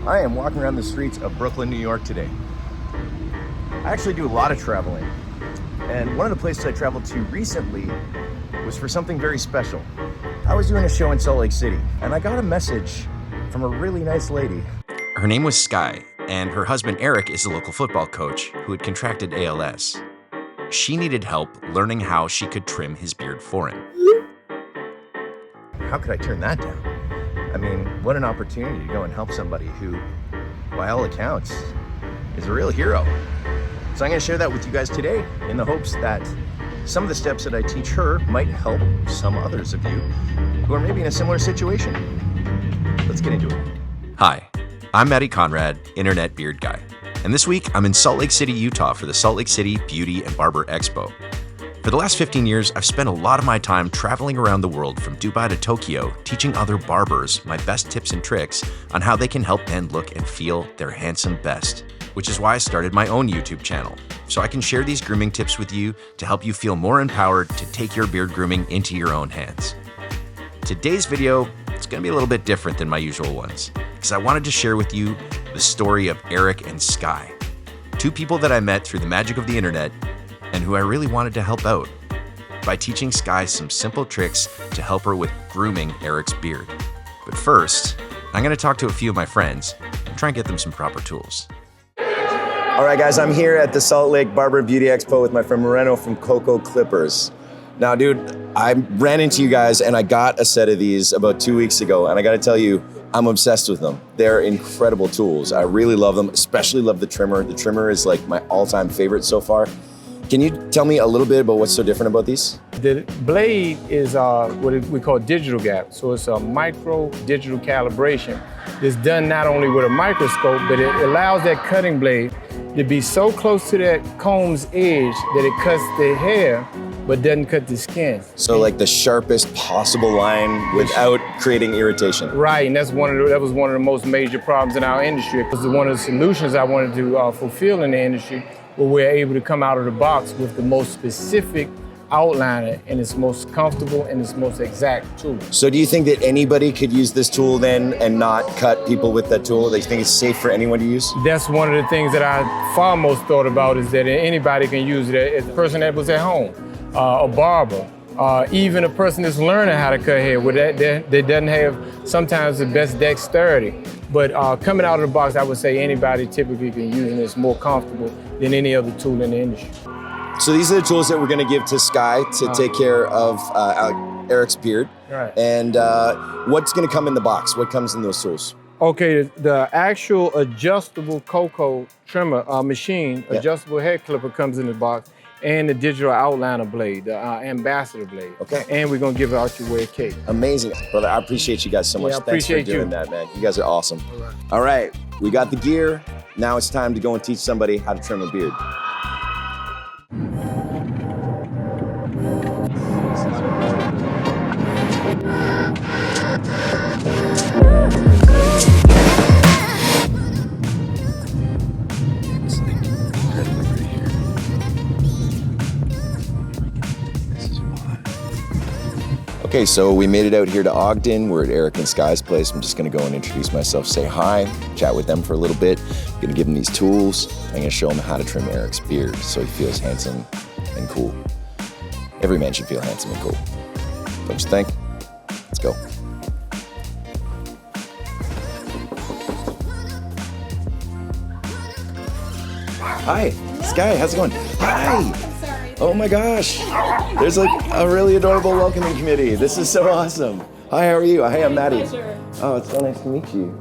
I am walking around the streets of Brooklyn, New York today. I actually do a lot of traveling, and one of the places I traveled to recently was for something very special. I was doing a show in Salt Lake City, and I got a message from a really nice lady. Her name was Skye, and her husband Erik is a local football coach who had contracted ALS. She needed help learning how she could trim his beard for him. How could I turn that down? I mean, what an opportunity to go and help somebody who, by all accounts, is a real hero. So I'm going to share that with you guys today in the hopes that some of the steps that I teach her might help some others of you who are maybe in a similar situation. Let's get into it. Hi, I'm Matty Conrad, Internet Beard Guy. And this week, I'm in Salt Lake City, Utah for the Salt Lake City Beauty and Barber Expo. For the last 15 years, I've spent a lot of my time traveling around the world from Dubai to Tokyo, teaching other barbers my best tips and tricks on how they can help men look and feel their handsome best, which is why I started my own YouTube channel, so I can share these grooming tips with you to help you feel more empowered to take your beard grooming into your own hands. Today's video is going to be a little bit different than my usual ones, because I wanted to share with you the story of Erik and Skye, two people that I met through the magic of the internet and who I really wanted to help out by teaching Skye some simple tricks to help her with grooming Erik's beard. But first, I'm going to talk to a few of my friends and try and get them some proper tools. All right, guys, I'm here at the Salt Lake Barber Beauty Expo with my friend Moreno from Coco Clippers. Now, dude, I ran into you guys and I got a set of these about 2 weeks ago, and I gotta tell you, I'm obsessed with them. They're incredible tools. I really love them, especially love the trimmer. The trimmer is like my all-time favorite so far. Can you tell me a little bit about what's so different about these? The blade is what we call digital gap. So it's a micro digital calibration. It's done not only with a microscope, but it allows that cutting blade to be so close to that comb's edge that it cuts the hair, but doesn't cut the skin. So like the sharpest possible line without creating irritation. Right, and that was one of the most major problems in our industry. It was one of the solutions I wanted to fulfill in the industry, where we're able to come out of the box with the most specific outliner and its most comfortable and its most exact tool. So do you think that anybody could use this tool then and not cut people with that tool? Do you think it's safe for anyone to use? That's one of the things that I far most thought about, is that anybody can use it. As a person that was at home, a barber, even a person that's learning how to cut hair, they doesn't have sometimes the best dexterity. But coming out of the box, I would say anybody typically can use it, and it's more comfortable than any other tool in the industry. So these are the tools that we're going to give to Skye to take care of Erik's beard. Right. And what's going to come in the box? What comes in those tools? Okay, the actual adjustable Coco trimmer machine, adjustable hair clipper comes in the box, and the digital outliner blade, the ambassador blade. Okay. And we're going to give it out your way cake. Amazing. Brother, I appreciate you guys so much. Yeah, I Thanks for appreciate doing that, man. You guys are awesome. All right, we got the gear. Now it's time to go and teach somebody how to trim a beard. Okay, so we made it out here to Ogden. We're at Erik and Skye's place. I'm just gonna go and introduce myself, say hi, chat with them for a little bit. I'm gonna give them these tools. I'm gonna show them how to trim Erik's beard so he feels handsome and cool. Every man should feel handsome and cool. Don't you think? Let's go. Hi, Skye, how's it going? Hi. Oh my gosh, there's like a really adorable welcoming committee. This is so awesome. Hi, how are you? Hey, I'm Matty. Oh, it's so nice to meet you.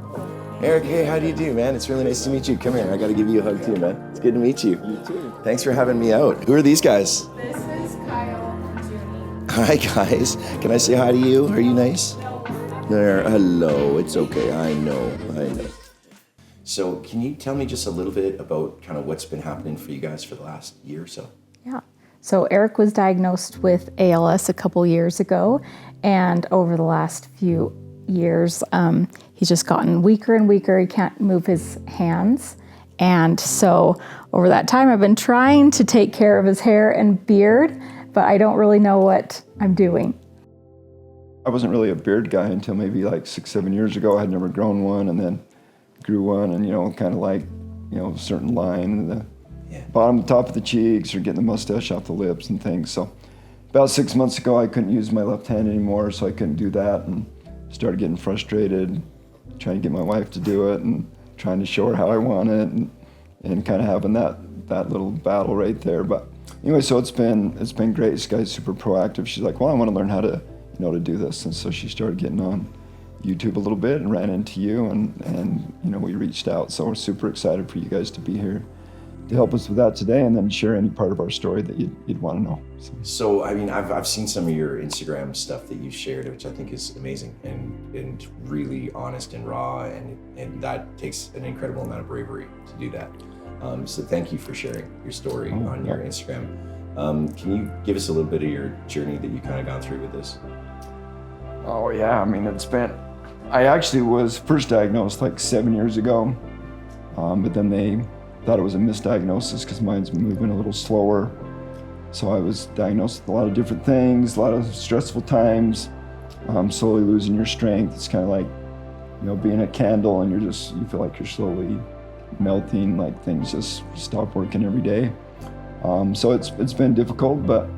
Erik, hey, how do you do, man? It's really nice to meet you. Come here, I gotta give you a hug too, man. It's good to meet you. You too. Thanks for having me out. Who are these guys? This is Kyle and Junie. Hi, guys. Can I say hi to you? Are you nice? There, hello, it's okay, I know. So can you tell me just a little bit about kind of what's been happening for you guys for the last year or so? Yeah. So Erik was diagnosed with ALS a couple years ago, and over the last few years, he's just gotten weaker and weaker. He can't move his hands. And so over that time, I've been trying to take care of his hair and beard, but I don't really know what I'm doing. I wasn't really a beard guy until maybe like 6, 7 years ago. I had never grown one, and then grew one, and kind of like a certain line, the Yeah. bottom, top of the cheeks, or getting the mustache off the lips and things. So about 6 months ago, I couldn't use my left hand anymore, so I couldn't do that, and started getting frustrated, trying to get my wife to do it, and trying to show her how I want it, and kind of having that little battle right there. But anyway, so it's been great. This guy's super proactive. She's like, well, I want to learn how to to do this, and so she started getting on YouTube a little bit and ran into you, and we reached out. So we're super excited for you guys to be here to help us with that today, and then share any part of our story that you'd want to know. So I mean, I've seen some of your Instagram stuff that you shared, which I think is amazing and really honest and raw, and that takes an incredible amount of bravery to do that. So thank you for sharing your story on your Instagram. Can you give us a little bit of your journey that you kind of gone through with this? Oh yeah, I mean, I actually was first diagnosed like 7 years ago, but then they thought it was a misdiagnosis because mine's moving a little slower. So I was diagnosed with a lot of different things, a lot of stressful times, slowly losing your strength. It's kind of like, being a candle, and you feel like you're slowly melting, like things just stop working every day. So it's been difficult, but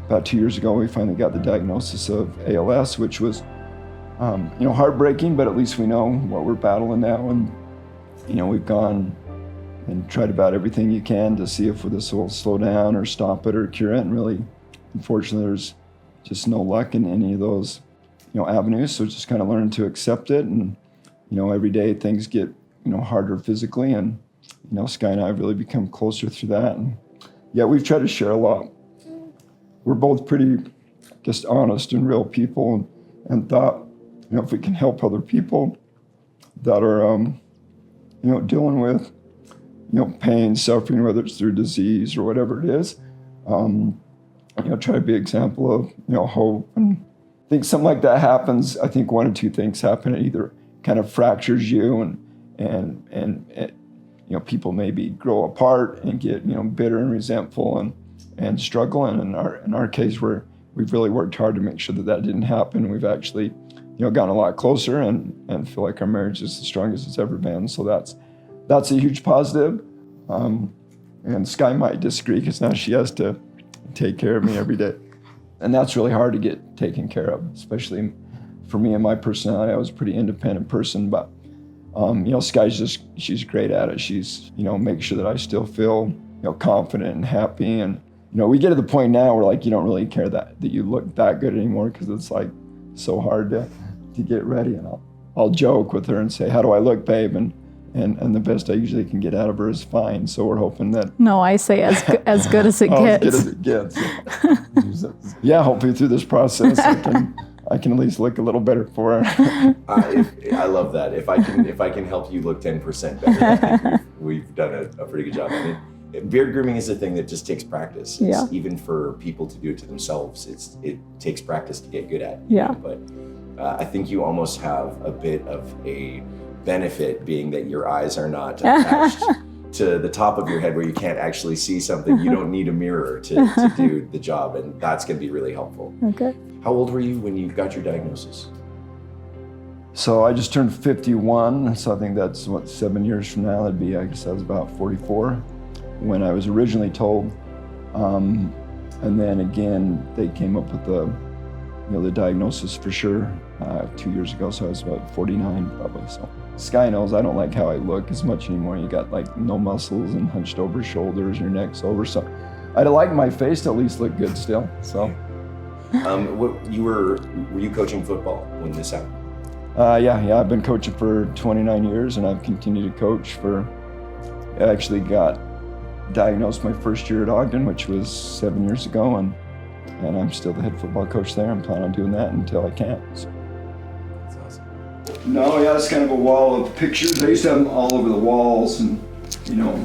about 2 years ago, we finally got the diagnosis of ALS, which was, heartbreaking, but at least we know what we're battling now. And, we've gone and tried about everything you can to see if this will slow down or stop it or cure it. And really, unfortunately, there's just no luck in any of those, avenues. So just kind of learning to accept it. And, every day things get, harder physically. And, Skye and I have really become closer through that. And yeah, we've tried to share a lot. We're both pretty just honest and real people, and thought, if we can help other people that are, dealing with, pain, suffering, whether it's through disease or whatever it is, try to be an example of, hope. And I think something like that happens. I think one of two things happen. It either kind of fractures you, and people maybe grow apart and get, bitter and resentful and struggle. And in our case, we've really worked hard to make sure that didn't happen. We've actually, gotten a lot closer and feel like our marriage is the strongest it's ever been. So that's a huge positive. And Skye might disagree because now she has to take care of me every day. And that's really hard to get taken care of, especially for me and my personality. I was a pretty independent person, but Skye's she's great at it. She's, makes sure that I still feel, confident and happy. And, we get to the point now where like, you don't really care that you look that good anymore, because it's like so hard to get ready. And I'll joke with her and say, how do I look, babe? And the best I usually can get out of her is fine. So we're hoping that. No, I say as good as it gets. As good as it gets. Yeah, hopefully through this process, I can at least look a little better for her. I love that. If I can help you look 10% better, I think we've done a pretty good job. I mean, beard grooming is a thing that just takes practice. Yeah. Even for people to do it to themselves, it takes practice to get good at. Yeah. But I think you almost have a bit of a benefit, being that your eyes are not attached to the top of your head where you can't actually see something. You don't need a mirror to do the job, and that's going to be really helpful. Okay. How old were you when you got your diagnosis? So I just turned 51, so I think that's 7 years from now. That'd be, I guess I was about 44 when I was originally told. And then again, they came up with the diagnosis for sure 2 years ago, so I was about 49 probably. So Skye knows I don't like how I look as much anymore. You got like no muscles and hunched over shoulders, your neck's over. So I'd like my face to at least look good still. So. Were you coaching football when this happened? Yeah, I've been coaching for 29 years, and I've continued to coach I actually got diagnosed my first year at Ogden, which was 7 years ago, and I'm still the head football coach there. I'm planning on doing that until I can. So. That's awesome. No, yeah, it's kind of a wall of pictures. I used to have them all over the walls and,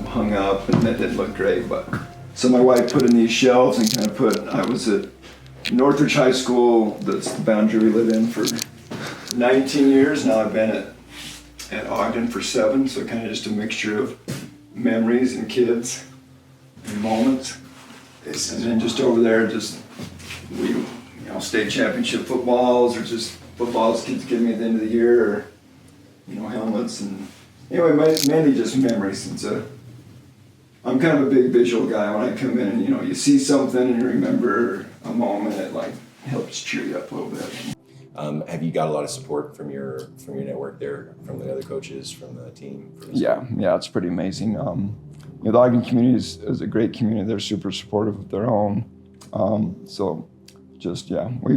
hung up, and that didn't look great. But so my wife put in these shelves and kind of I was at Northridge High School, that's the boundary we live in, for 19 years. Now I've been at Ogden for 7, so kind of just a mixture of memories and kids and moments. And then just over there, we state championship footballs, or just footballs kids give me at the end of the year, or helmets and Anyway, mainly just memory, since I'm kind of a big visual guy. When I come in, you see something and you remember a moment, it like helps cheer you up a little bit. Have you got a lot of support from your network there, from the other coaches, from the team? Yeah, it's pretty amazing. The Ogden community is a great community. They're super supportive of their own. We've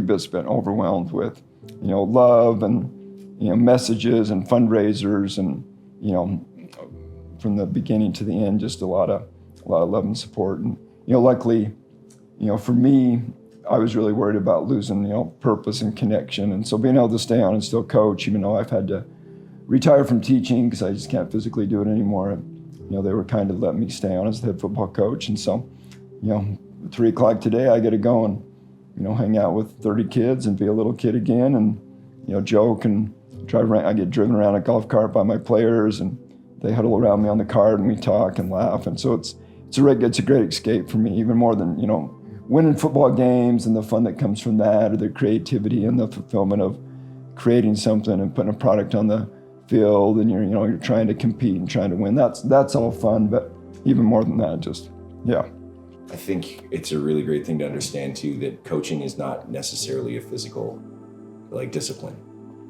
just been overwhelmed with, love and, messages and fundraisers and, from the beginning to the end, just a lot of love and support. And, luckily, for me, I was really worried about losing, purpose and connection. And so being able to stay on and still coach, even though I've had to retire from teaching because I just can't physically do it anymore, they were kind of letting me stay on as the head football coach. And so, 3 o'clock today, I get to go and, hang out with 30 kids and be a little kid again and, joke and drive around. I get driven around a golf cart by my players and they huddle around me on the cart and we talk and laugh. And so it's a great escape for me, even more than, winning football games and the fun that comes from that, or the creativity and the fulfillment of creating something and putting a product on the field and you're trying to compete and trying to win. That's all fun, but even more than that, I think it's a really great thing to understand too, that coaching is not necessarily a physical discipline.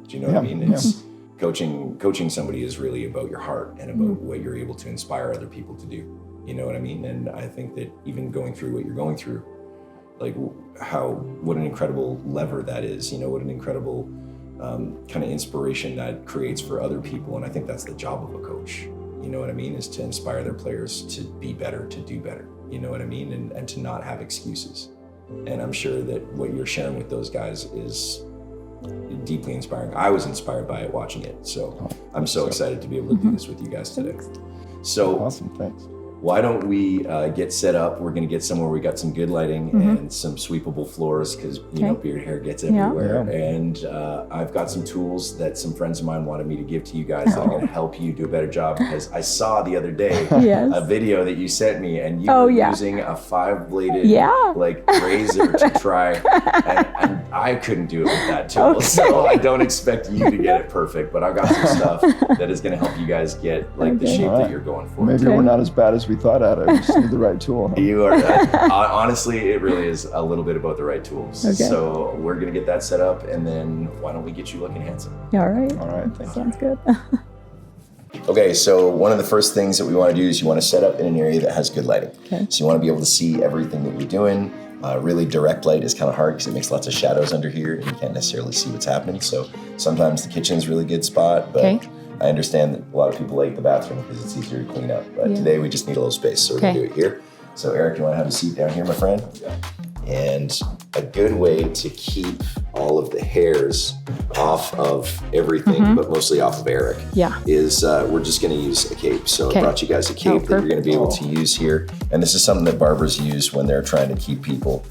Do you know what I mean? It's coaching somebody is really about your heart and about what you're able to inspire other people to do. You know what I mean? And I think that even going through what you're going through, what an incredible lever that is, what an incredible kind of inspiration that creates for other people. And I think that's the job of a coach, you know what I mean, is to inspire their players to be better, to do better, you know what I mean, and to not have excuses. And I'm sure that what you're sharing with those guys is deeply inspiring. I was inspired by it watching it. So I'm so excited to be able to do this with you guys today. So awesome, thanks. Why don't we get set up? We're going to get somewhere we got some good lighting and some sweepable floors because, beard hair gets everywhere. Yeah. And I've got some tools that some friends of mine wanted me to give to you guys that are going to help you do a better job, because I saw the other day a video that you sent me and you were using a 5-bladed razor to try, and I couldn't do it with that tool. So I don't expect you to get it perfect, but I've got some stuff that is going to help you guys get the shape that you're going for. Maybe we're not as bad as we thought at it. We just need the right tool. Huh? You are. Honestly, it really is a little bit about the right tools. Okay. So we're gonna get that set up, and then why don't we get you looking handsome? All right. Sounds good. Okay, so one of the first things that we want to do is you want to set up in an area that has good lighting. Okay. So you want to be able to see everything that you're doing. Really direct light is kind of hard because it makes lots of shadows under here, and you can't necessarily see what's happening. So sometimes the kitchen's a really good spot, but I understand that a lot of people like the bathroom because it's easier to clean up. But today we just need a little space, so we're gonna do it here. So Erik, you wanna have a seat down here, my friend? Yeah. And a good way to keep all of the hairs off of everything, but mostly off of Erik, is we're just gonna use a cape. So I brought you guys a cape that you're gonna be able to use here. And this is something that barbers use when they're trying to keep people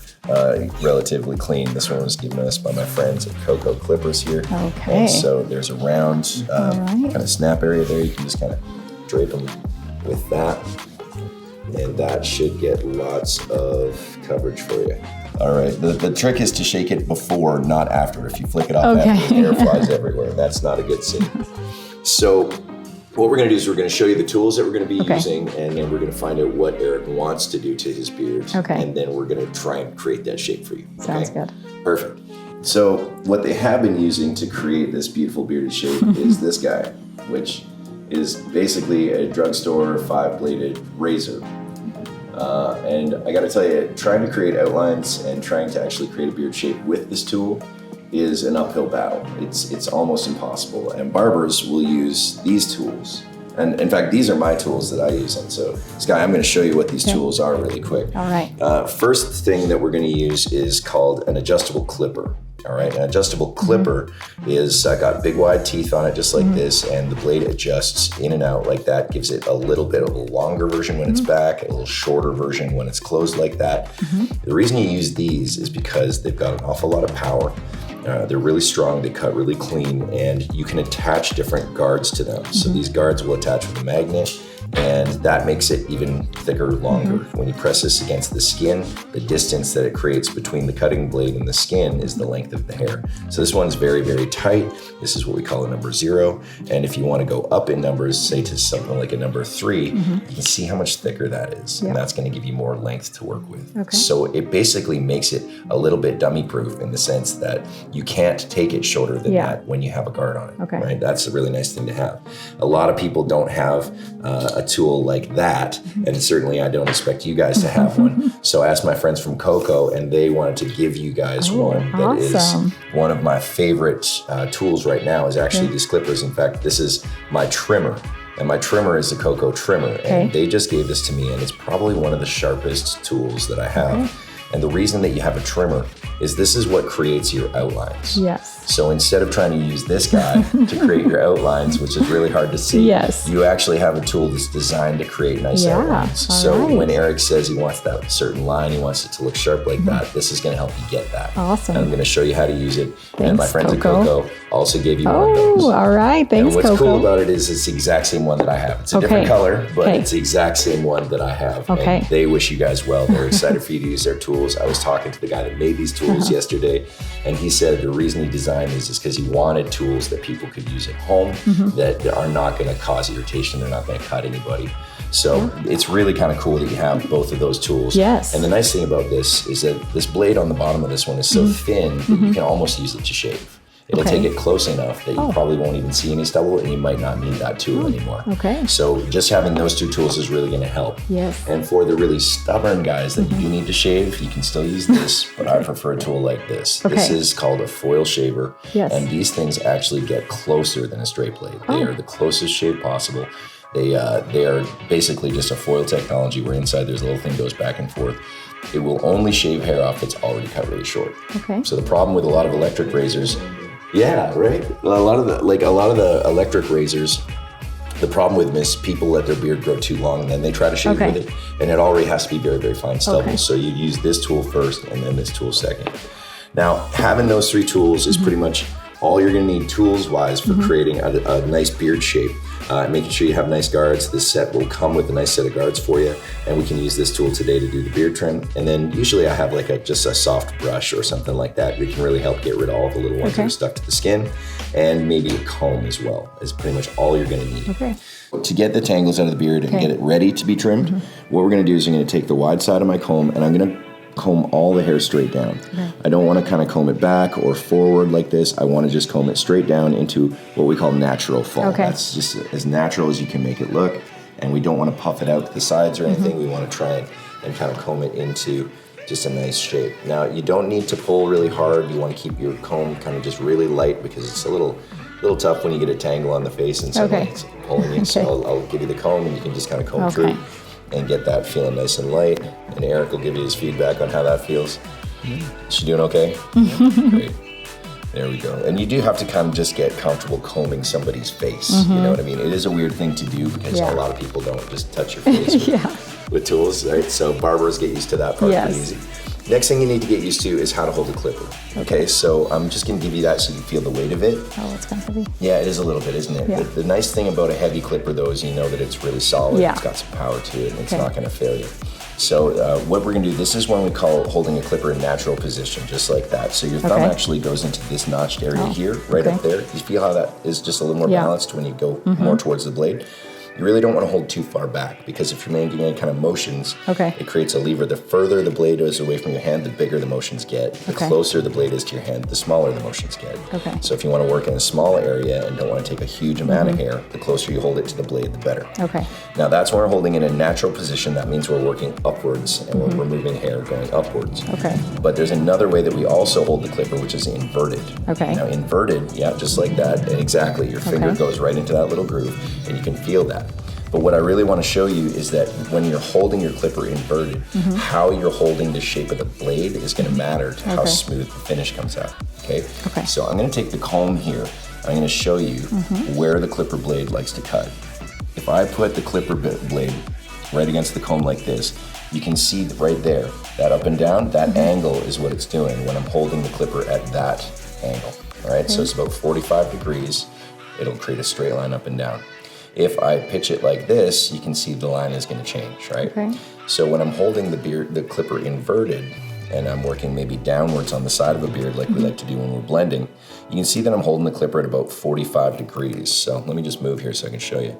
relatively clean. This one was given us by my friends at Coco Clippers here. Okay. And so there's a round kind of snap area there. You can just kind of drape them with that. And that should get lots of coverage for you. All right, the trick is to shake it before, not after. If you flick it off after, the hair flies everywhere. That's not a good scene. So what we're gonna do is we're gonna show you the tools that we're gonna be using, and then we're gonna find out what Erik wants to do to his beard. And then we're gonna try and create that shape for you. Sounds good. Perfect. So what they have been using to create this beautiful bearded shape is this guy, which is basically a drugstore 5-bladed razor. And I gotta tell you, trying to create outlines and trying to actually create a beard shape with this tool is an uphill battle. It's almost impossible. And barbers will use these tools. And in fact, these are my tools that I use. And so, Skye, I'm gonna show you what these tools are really quick. All right. First thing that we're gonna use is called an adjustable clipper. All right, an adjustable clipper is got big wide teeth on it just like this, and the blade adjusts in and out like that, gives it a little bit of a longer version when it's back, a little shorter version when it's closed like that. The reason you use these is because they've got an awful lot of power. They're really strong, they cut really clean, and you can attach different guards to them. So these guards will attach with a magnet. and that makes it even thicker, longer. When you press this against the skin, the distance that it creates between the cutting blade and the skin is the length of the hair. So this one's very, very tight. This is what we call a number 0. And if you want to go up in numbers, say to something like a number 3, you can see how much thicker that is. And that's going to give you more length to work with. So it basically makes it a little bit dummy proof in the sense that you can't take it shorter than that when you have a guard on it, right? That's a really nice thing to have. A lot of people don't have a tool like that, and certainly I don't expect you guys to have one. So I asked my friends from Coco, and they wanted to give you guys one that is one of my favorite tools right now is actually these clippers. In fact, this is my trimmer. And my trimmer is a Coco trimmer, and they just gave this to me, and it's probably one of the sharpest tools that I have. And the reason that you have a trimmer is this is what creates your outlines. So instead of trying to use this guy to create your outlines, which is really hard to see, you actually have a tool that's designed to create nice outlines. So when Erik says he wants that certain line, he wants it to look sharp like that, this is going to help you get that. And I'm going to show you how to use it. And my friends at Coco also gave you one of those. All right, thanks, Coco. And what's Coco. cool about it is it's the exact same one that I have. It's a different color, but it's the exact same one that I have. And they wish you guys well. They're excited for you to use their tools. I was talking to the guy that made these tools yesterday, and he said the reason he designed these is because he wanted tools that people could use at home that are not going to cause irritation. They're not going to cut anybody. So it's really kind of cool that you have both of those tools. And the nice thing about this is that this blade on the bottom of this one is so thin that you can almost use it to shave. It'll take it close enough that you probably won't even see any stubble, and you might not need that tool anymore. So just having those two tools is really going to help. And for the really stubborn guys that you do need to shave, you can still use this, but I prefer a tool like this. This is called a foil shaver, and these things actually get closer than a straight blade. They are the closest shave possible. They are basically just a foil technology where inside there's a little thing goes back and forth. It will only shave hair off that's already cut really short. So the problem with a lot of electric razors, a lot of the electric razors, the problem with them is people let their beard grow too long and then they try to shave with it, and it already has to be very, very fine stubble. So you use this tool first and then this tool second. Now, having those 3 tools is pretty much all you're gonna need tools-wise for creating a nice beard shape. Making sure you have nice guards. This set will come with a nice set of guards for you, and we can use this tool today to do the beard trim. And then usually I have like just a soft brush or something like that that can really help get rid of all the little ones that are stuck to the skin, and maybe a comb as well. Is pretty much all you're gonna need. To get the tangles out of the beard and get it ready to be trimmed, what we're gonna do is I'm gonna take the wide side of my comb and I'm gonna comb all the hair straight down. I don't want to kind of comb it back or forward like this. I want to just comb it straight down into what we call natural fall. That's just as natural as you can make it look, and we don't want to puff it out to the sides or anything. We want to try and kind of comb it into just a nice shape. Now, you don't need to pull really hard. You want to keep your comb kind of just really light because it's a little tough when you get a tangle on the face and suddenly it's pulling you. So I'll give you the comb and you can just kind of comb through and get that feeling nice and light. And Erik will give you his feedback on how that feels. Is she doing okay? Great. There we go. And you do have to kind of just get comfortable combing somebody's face. You know what I mean? It is a weird thing to do because a lot of people don't just touch your face with tools, right? So barbers get used to that part pretty easy. Next thing you need to get used to is how to hold a clipper. Okay, so I'm just gonna give you that so you feel the weight of it. Oh, it's kind of heavy. Yeah, it is a little bit, isn't it? The nice thing about a heavy clipper though is you know that it's really solid, it's got some power to it, and it's not gonna fail you. So what we're gonna do, this is when we call holding a clipper in natural position, just like that. So your thumb actually goes into this notched area here, right up there. You feel how that is just a little more balanced when you go more towards the blade. You really don't want to hold too far back because if you're making any kind of motions, it creates a lever. The further the blade is away from your hand, the bigger the motions get. The closer the blade is to your hand, the smaller the motions get. So if you want to work in a small area and don't want to take a huge amount of hair, the closer you hold it to the blade, the better. Now that's when we're holding in a natural position. That means we're working upwards and we're removing hair going upwards. But there's another way that we also hold the clipper, which is inverted. Now inverted, just like that, exactly. Your finger goes right into that little groove and you can feel that. But what I really want to show you is that when you're holding your clipper inverted, how you're holding the shape of the blade is going to matter to how smooth the finish comes out. So I'm going to take the comb here. I'm going to show you where the clipper blade likes to cut. If I put the clipper blade right against the comb like this, you can see right there, that up and down, that angle is what it's doing when I'm holding the clipper at that angle. All right, so it's about 45 degrees. It'll create a straight line up and down. If I pitch it like this, you can see the line is going to change, right? Okay. So when I'm holding the clipper inverted, and I'm working maybe downwards on the side of a beard like we like to do when we're blending, you can see that I'm holding the clipper at about 45 degrees. So let me just move here so I can show you.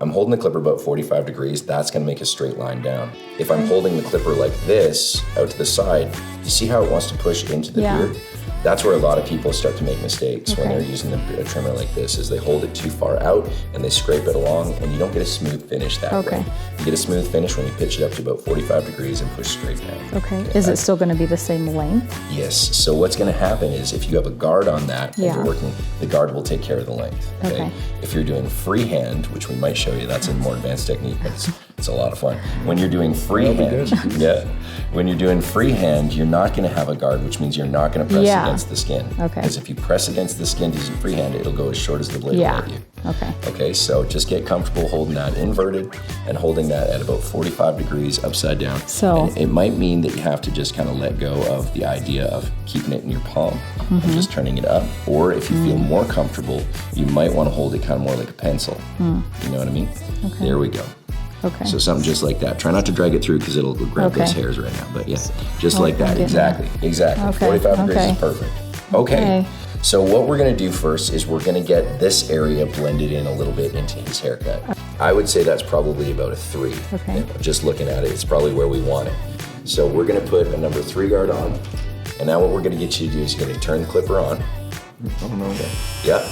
I'm holding the clipper about 45 degrees. That's gonna make a straight line down. If I'm holding the clipper like this, out to the side, you see how it wants to push into the beard? That's where a lot of people start to make mistakes when they're using a trimmer like this, is they hold it too far out and they scrape it along, and you don't get a smooth finish that way. You get a smooth finish when you pitch it up to about 45 degrees and push straight down. Okay. Is it still going to be the same length? Yes. So what's going to happen is if you have a guard on that and you're working, the guard will take care of the length. Okay. If you're doing freehand, which we might show you, that's a more advanced technique, but it's a lot of fun. When you're doing freehand, when you're doing freehand, you're not going to have a guard, which means you're not going to press against the skin. Because if you press against the skin using freehand, it'll go as short as the blade will let you. Okay, so just get comfortable holding that inverted and holding that at about 45 degrees upside down. So and it might mean that you have to just kind of let go of the idea of keeping it in your palm and just turning it up. Or if you feel more comfortable, you might want to hold it kind of more like a pencil. You know what I mean? There we go. So something just like that. Try not to drag it through because it'll grab those hairs right now. But yeah, just like that. Exactly. 45 degrees is perfect. Okay. So what we're gonna do first is we're gonna get this area blended in a little bit into his haircut. I would say that's probably about a 3. Just looking at it, it's probably where we want it. So we're gonna put a number 3 guard on. And now what we're gonna get you to do is you're gonna turn the clipper on. Yep.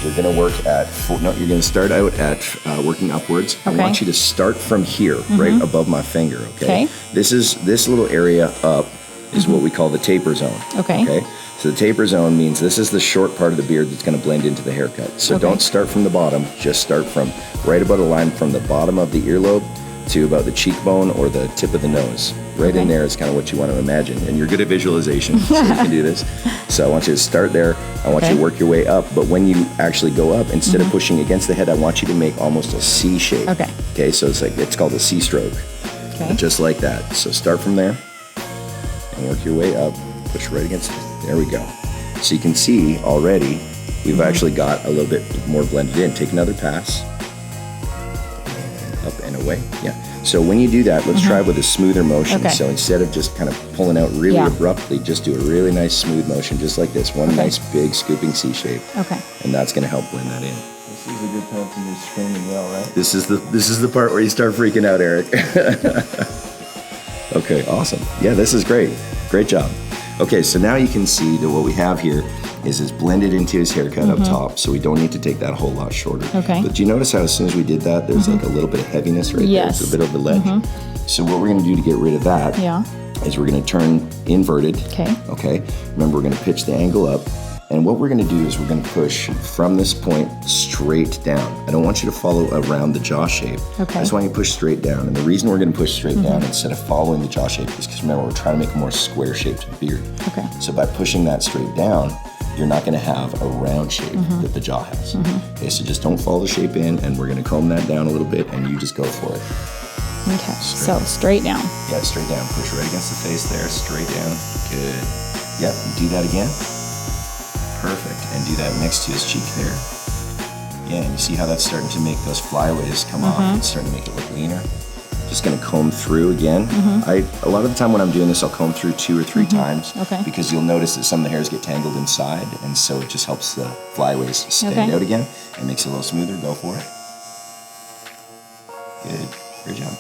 You're gonna work at, you're gonna start out at working upwards. I want you to start from here, right above my finger, okay? This little area up is what we call the taper zone. Okay. So the taper zone means this is the short part of the beard that's gonna blend into the haircut. So don't start from the bottom, just start from right about a line from the bottom of the earlobe to about the cheekbone or the tip of the nose. Right in there is kind of what you want to imagine. And you're good at visualization, so you can do this. So I want you to start there. I want you to work your way up. But when you actually go up, instead of pushing against the head, I want you to make almost a C shape. Okay, so it's called a C stroke. Just like that. So start from there and work your way up. Push right against it. There we go. So you can see already, we've actually got a little bit more blended in. Take another pass. Up and away. So when you do that, let's try with a smoother motion. So instead of just kind of pulling out really abruptly, just do a really nice smooth motion, just like this. One nice big scooping C shape. And that's going to help blend that in. This is a good time for me to scream and yell, right? This is the part where you start freaking out, Erik. Okay, awesome. Yeah, this is great. Great job. Okay, so now you can see that what we have here is blended into his haircut up top, so we don't need to take that a whole lot shorter. But do you notice how as soon as we did that, there's like a little bit of heaviness right there? It's a bit of a ledge. So what we're gonna do to get rid of that is we're gonna turn inverted. Okay. Remember, we're gonna pitch the angle up. And what we're gonna do is we're gonna push from this point straight down. I don't want you to follow around the jaw shape. I just want you to push straight down. And the reason we're gonna push straight down instead of following the jaw shape is because remember, we're trying to make a more square shaped beard. So by pushing that straight down, you're not gonna have a round shape that the jaw has. Okay, so just don't follow the shape in, and we're gonna comb that down a little bit, and you just go for it. Okay, so straight down. Yeah, straight down. Push right against the face there, straight down. Good. Yep, do that again. Perfect, and do that next to his cheek there. Yeah, and you see how that's starting to make those flyaways come off. It's starting to make it look leaner. Just gonna comb through again. A lot of the time when I'm doing this, I'll comb through 2 or 3 times because you'll notice that some of the hairs get tangled inside, and so it just helps the flyaways stand out again and makes it a little smoother. Go for it. Good, great job.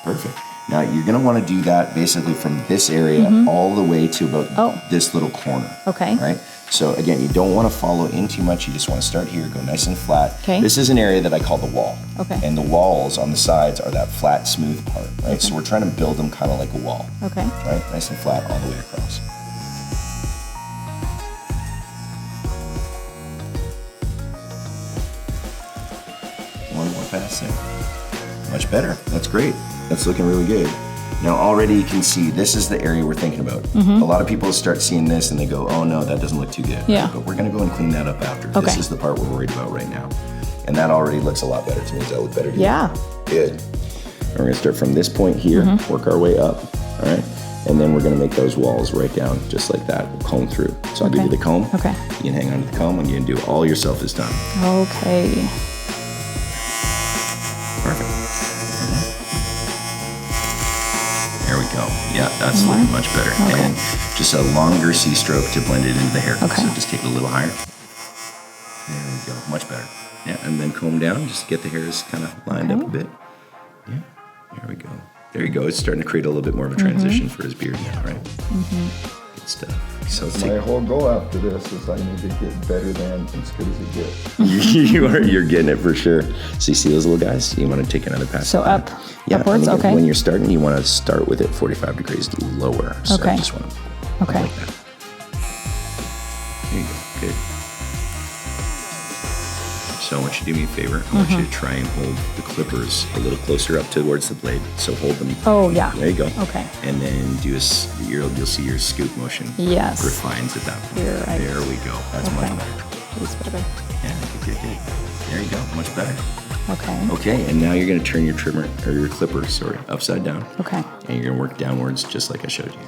Perfect. Now you're gonna wanna do that basically from this area all the way to about this little corner. Right? So again, you don't wanna follow in too much. You just wanna start here, go nice and flat. This is an area that I call the wall. And the walls on the sides are that flat, smooth part, right? So we're trying to build them kind of like a wall. Right? Nice and flat all the way across. One more pass there. Much better. That's great. That's looking really good. Now already you can see this is the area we're thinking about. A lot of people start seeing this and they go, oh no, that doesn't look too good. But we're gonna go and clean that up after. This is the part we're worried about right now. And that already looks a lot better to me. Does that look better to you? Good. And we're gonna start from this point here, work our way up, all right? And then we're gonna make those walls right down, just like that. We'll comb through. So I'll give you the comb. You can hang on to the comb and you can do it all yourself this time. Perfect. There we go. Yeah, that's looking much better. Okay. And just a longer C-stroke to blend it into the hair. Okay. So just take it a little higher. There we go. Much better. Yeah, and then comb down just to get the hairs kind of lined up a bit. Yeah, there we go. There you go. It's starting to create a little bit more of a transition for his beard now, right? Good stuff. So let's My whole goal after this is I need to get better than as good as it gets. You're getting it for sure. So you see those little guys? You want to take another pass. So at that. upwards, I mean, okay. When you're starting, you want to start with it 45 degrees lower. So Okay. I just want to Okay. like that. There you go. Good. So I want you to do me a favor. I want you to try and hold the clippers a little closer up towards the blade. So hold them. Oh, yeah. There you go. Okay. And then do you'll see your scoop motion. Yes. Refines at that point. You're right. There we go. That's much Okay. better. It's better. Yeah, good. There you go. Much better. Okay. Okay, and now you're going to turn your your clipper, upside down. Okay. And you're going to work downwards just like I showed you.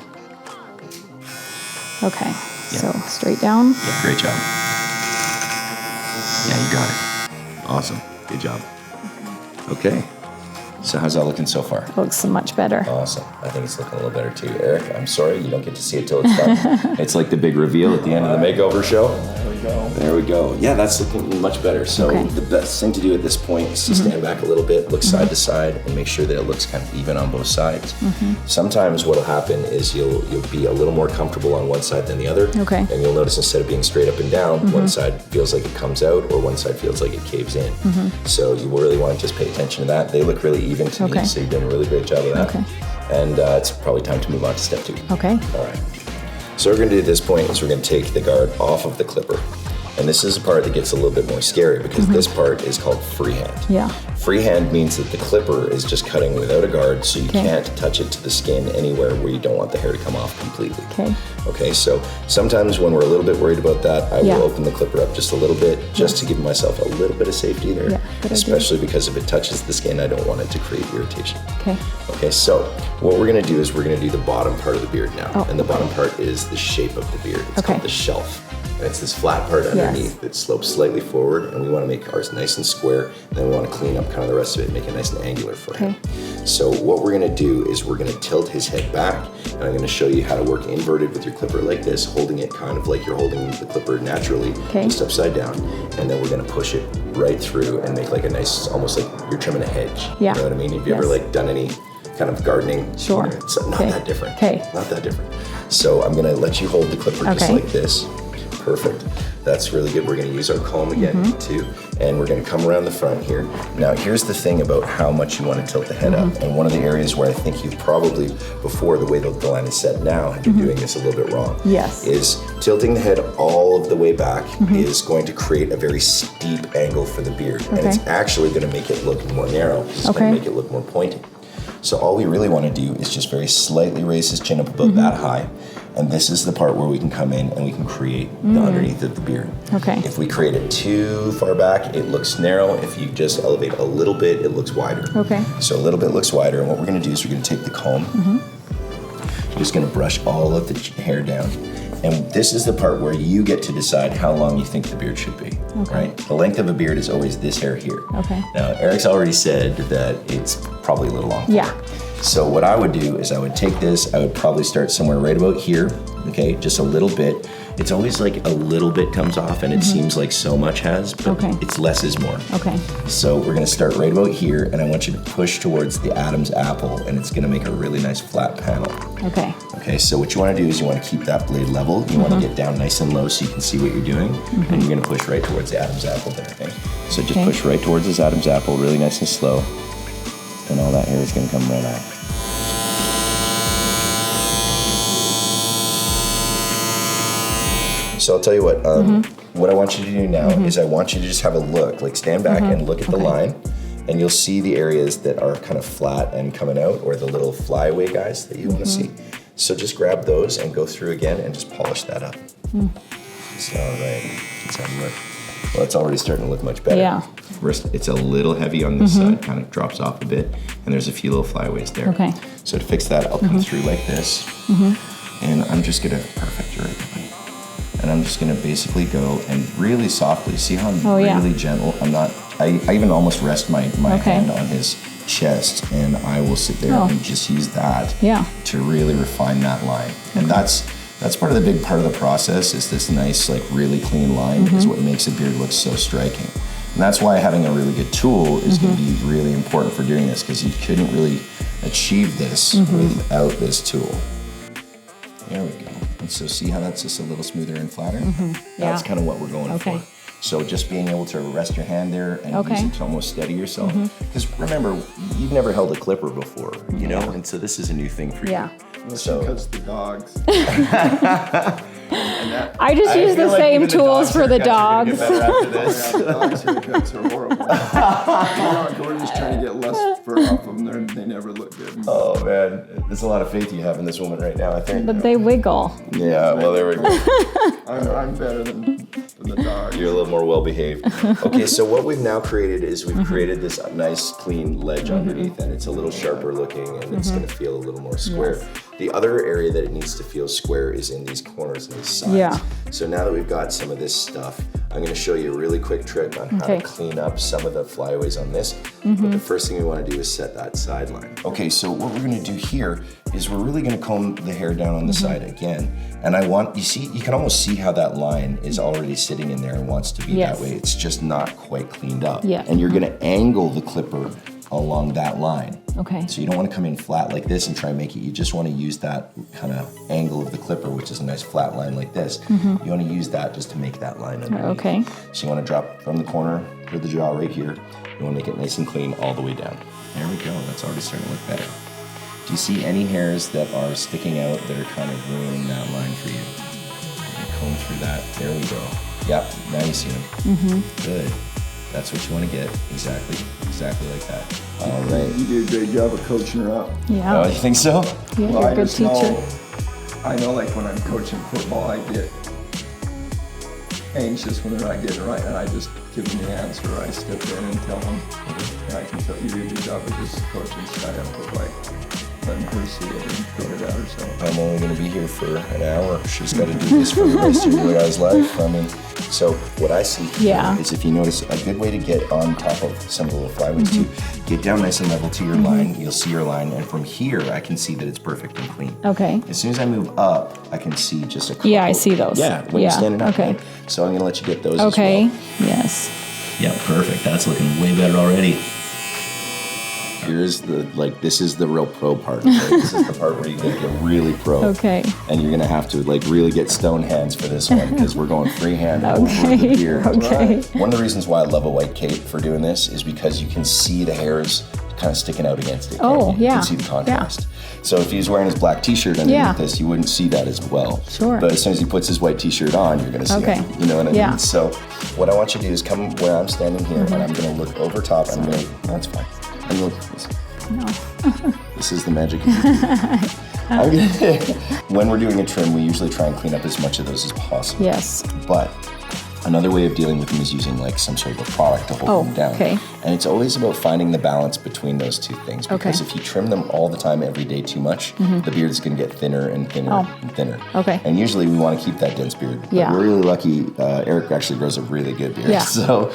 Okay. So straight down. Yeah, great job. Yeah, you got it. Awesome. Good job. Okay. So how's that looking so far? Looks much better. Awesome. I think it's looking a little better too. Eric, I'm sorry you don't get to see it till it's done. It's like the big reveal at the end of the makeover show. There we go. Yeah, that's looking much better. So Okay. the best thing to do at this point is to stand back a little bit, look side to side, and make sure that it looks kind of even on both sides. Sometimes what'll happen is you'll be a little more comfortable on one side than the other. Okay. And you'll notice instead of being straight up and down, one side feels like it comes out or one side feels like it caves in. So you really want to just pay attention to that. They look really even to Okay. me, so you've done a really great job of that. Okay. And it's probably time to move on to step 2. Okay. All right. So what we're going to do at this point is we're going to take the guard off of the clipper. And this is a part that gets a little bit more scary because this part is called freehand. Yeah. Freehand means that the clipper is just cutting without a guard, so you Okay. can't touch it to the skin anywhere where you don't want the hair to come off completely. Okay. Okay, so sometimes when we're a little bit worried about that, I Yeah. will open the clipper up just a little bit, just to give myself a little bit of safety there. Yeah, good idea. Especially because if it touches the skin, I don't want it to create irritation. Okay. Okay, so what we're gonna do is we're gonna do the bottom part of the beard now. Oh, and the bottom part is the shape of the beard. It's Okay. called the shelf. And it's this flat part underneath that slopes slightly forward, and we wanna make ours nice and square, and then we wanna clean up kind of the rest of it and make it nice and angular for him. So what we're gonna do is we're gonna tilt his head back, and I'm gonna show you how to work inverted with your clipper like this, holding it kind of like you're holding the clipper naturally, Okay. just upside down, and then we're gonna push it right through and make like a nice, almost like you're trimming a hedge. Yeah. You know what I mean? Have you ever Yes. like done any kind of gardening? Sure. It's not Okay. that different. Okay. Not that different. So I'm gonna let you hold the clipper just Okay. like this. Perfect. That's really good. We're gonna use our comb again too, and we're gonna come around the front here. Now here's the thing about how much you wanna tilt the head up, and one of the areas where I think you've probably, before the way the line is set now, have been doing this a little bit wrong. Yes. Is tilting the head all of the way back is going to create a very steep angle for the beard, and it's Okay. actually gonna make it look more narrow. It's Okay. gonna make it look more pointy. So all we really want to do is just very slightly raise his chin up about that high. And this is the part where we can come in and we can create the underneath of the beard. Okay. If we create it too far back, it looks narrow. If you just elevate a little bit, it looks wider. Okay. So a little bit looks wider. And what we're going to do is we're going to take the comb. We're just going to brush all of the hair down. And this is the part where you get to decide how long you think the beard should be. Okay. Right? The length of a beard is always this hair here. Okay. Now, Eric's already said that it's probably a little long. Yeah. So what I would do is I would take this, I would probably start somewhere right about here, okay, just a little bit. It's always like a little bit comes off and it seems like so much has, but Okay. it's less is more. Okay. So we're gonna start right about here and I want you to push towards the Adam's apple and it's gonna make a really nice flat panel. Okay. Okay, so what you wanna do is you wanna keep that blade level, you wanna get down nice and low so you can see what you're doing, and you're gonna push right towards the Adam's apple there, okay? So just Okay. push right towards this Adam's apple, really nice and slow, and all that hair is gonna come right out. So I'll tell you what, what I want you to do now is I want you to just have a look, like stand back and look at the line, and you'll see the areas that are kind of flat and coming out, or the little flyaway guys that you want to see. So just grab those and go through again and just polish that up. So, all right, that's how you work. Well, it's already starting to look much better. Yeah. First, it's a little heavy on this side, kind of drops off a bit, and there's a few little flyaways there. Okay. So to fix that, I'll come through like this, and I'm just gonna perfect it right away. And I'm just gonna basically go and really softly, see how I'm yeah. really gentle. I even almost rest my Okay. hand on his chest, and I will sit there and just use that Yeah. to really refine that line. And that's part of the big part of the process, is this nice, like really clean line is what makes a beard look so striking. And that's why having a really good tool is gonna be really important for doing this, because you couldn't really achieve this without this tool. There we go. And so see how that's just a little smoother and flatter? That's kind of what we're going for. So just being able to rest your hand there and use it to almost steady yourself. Because remember, you've never held a clipper before, you know? And so this is a new thing for you. So because the dogs. I just use the same tools for the dogs. Dogs haircuts are horrible. We're just trying to get less fur off them. They never look good. Oh man, there's a lot of faith you have in this woman right now, I think. But they wiggle. Yeah, well there we go. I'm better than the dogs. You're a little more well-behaved. Okay, so what we've now created is we've created this nice clean ledge underneath, and it's a little sharper looking, and it's gonna feel a little more square. The other area that it needs to feel square is in these corners and these sides. Yeah. So now that we've got some of this stuff, I'm gonna show you a really quick trick on how to clean up some of the flyaways on this. But the first thing we wanna do is set that sideline. Okay, so what we're gonna do here is we're really gonna comb the hair down on the side again. And you can almost see how that line is already sitting in there and wants to be that way. It's just not quite cleaned up. Yeah. And you're gonna angle the clipper along that line. Okay. So you don't want to come in flat like this and try and make it. You just want to use that kind of angle of the clipper, which is a nice flat line like this. You want to use that just to make that line underneath. Okay. So you want to drop from the corner to the jaw right here. You want to make it nice and clean all the way down. There we go. That's already starting to look better. Do you see any hairs that are sticking out that are kind of ruining that line for you? Comb through that. There we go. Yep. Now you see them. Good. That's what you want to get. Exactly like that. All right. You do a great job of coaching her up. Yeah. Oh, you think so? Yeah, you're a good teacher. I know, like when I'm coaching football, I get anxious when they're not getting it right, and I just give them the answer. I step in and tell them. And I can tell you do a good job of just coaching Skye up with letting her see it and figure it out herself. I'm only going to be here for an hour. She's got to do this for the rest of your guys' life. I mean, so what I see here is, if you notice, a good way to get on top of some of the little flyaways too, get down nice and level to your line. You'll see your line, and from here, I can see that it's perfect and clean. Okay. As soon as I move up, I can see just a couple. Yeah, I see those. Yeah, when you're standing up. Okay. Right? So I'm going to let you get those Okay. as well. Yes. Yeah, perfect. That's looking way better already. Here's this is the real pro part. Right? This is the part where you get really pro. Okay. And you're gonna have to really get stone hands for this one, because we're going freehand over the beard. Okay. One of the reasons why I love a white cape for doing this is because you can see the hairs kind of sticking out against it. Oh, You yeah. can see the contrast. So if he was wearing his black t-shirt underneath this, you wouldn't see that as well. Sure. But as soon as he puts his white t-shirt on, you're gonna see it. You know what I mean? Yeah. So what I want you to do is come where I'm standing here, and I'm gonna look over top, and I'm gonna, that's fine. I'm gonna look at this. No. This is the magic of YouTube. When we're doing a trim, we usually try and clean up as much of those as possible. Yes. But another way of dealing with them is using some sort of a product to hold them down. Okay. And it's always about finding the balance between those two things. Because if you trim them all the time, every day too much, the beard is going to get thinner and thinner and thinner. Okay. And usually we want to keep that dense beard. Yeah. But we're really lucky. Erik actually grows a really good beard. Yeah. So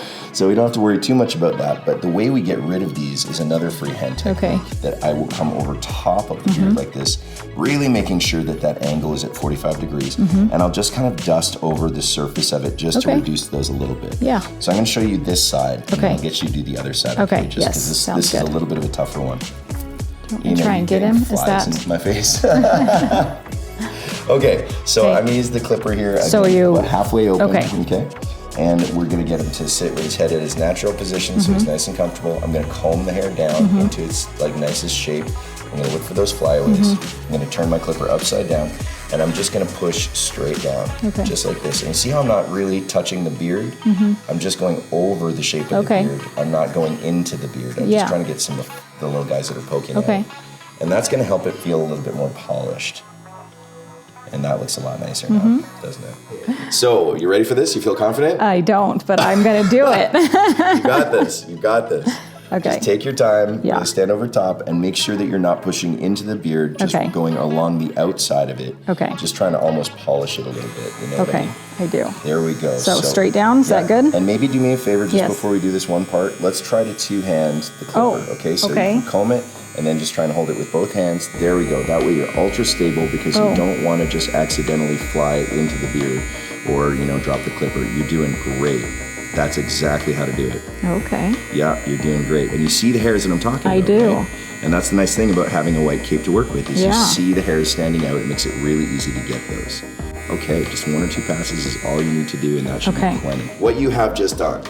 we don't have to worry too much about that. But the way we get rid of these is another freehand technique that I will come over top of the beard like this, really making sure that that angle is at 45 degrees. And I'll just kind of dust over the surface of it just to reduce those a little bit. Yeah. So I'm going to show you this side, and then I'll get you to do the other side. Okay. Just because this is a little bit of a tougher one. Try and get him. Is that into my face? Okay. So I'm going to use the clipper here. So you about halfway open. Okay. And we're going to get him to sit with his head at his natural position, so he's nice and comfortable. I'm going to comb the hair down into its nicest shape. I'm going to look for those flyaways. I'm going to turn my clipper upside down, and I'm just going to push straight down, just like this. And you see how I'm not really touching the beard? I'm just going over the shape of the beard. I'm not going into the beard. I'm just trying to get some of the little guys that are poking out. And that's going to help it feel a little bit more polished. And that looks a lot nicer now, doesn't it? So, you ready for this? You feel confident? I don't, but I'm going to do it. You got this. You got this. Okay. Just take your time, Yeah. stand over top, and make sure that you're not pushing into the beard, just Okay. going along the outside of it. Okay. Just trying to almost polish it a little bit. You know what I Okay, mean? I do. There we go. So straight down, is that good? And maybe do me a favor just Yes. before we do this one part. Let's try to two-hand the clipper. Oh, Okay, so okay. you can comb it and then just try and hold it with both hands. There we go. That way you're ultra stable because Oh. you don't want to just accidentally fly into the beard or, drop the clipper. You're doing great. That's exactly how to do it. Okay. Yeah, you're doing great. And you see the hairs that I'm talking I about, do. right? And that's the nice thing about having a white cape to work with is Yeah. you see the hairs standing out. It makes it really easy to get those. Okay, just 1 or 2 passes is all you need to do, and that should Okay. be plenty. What you have just done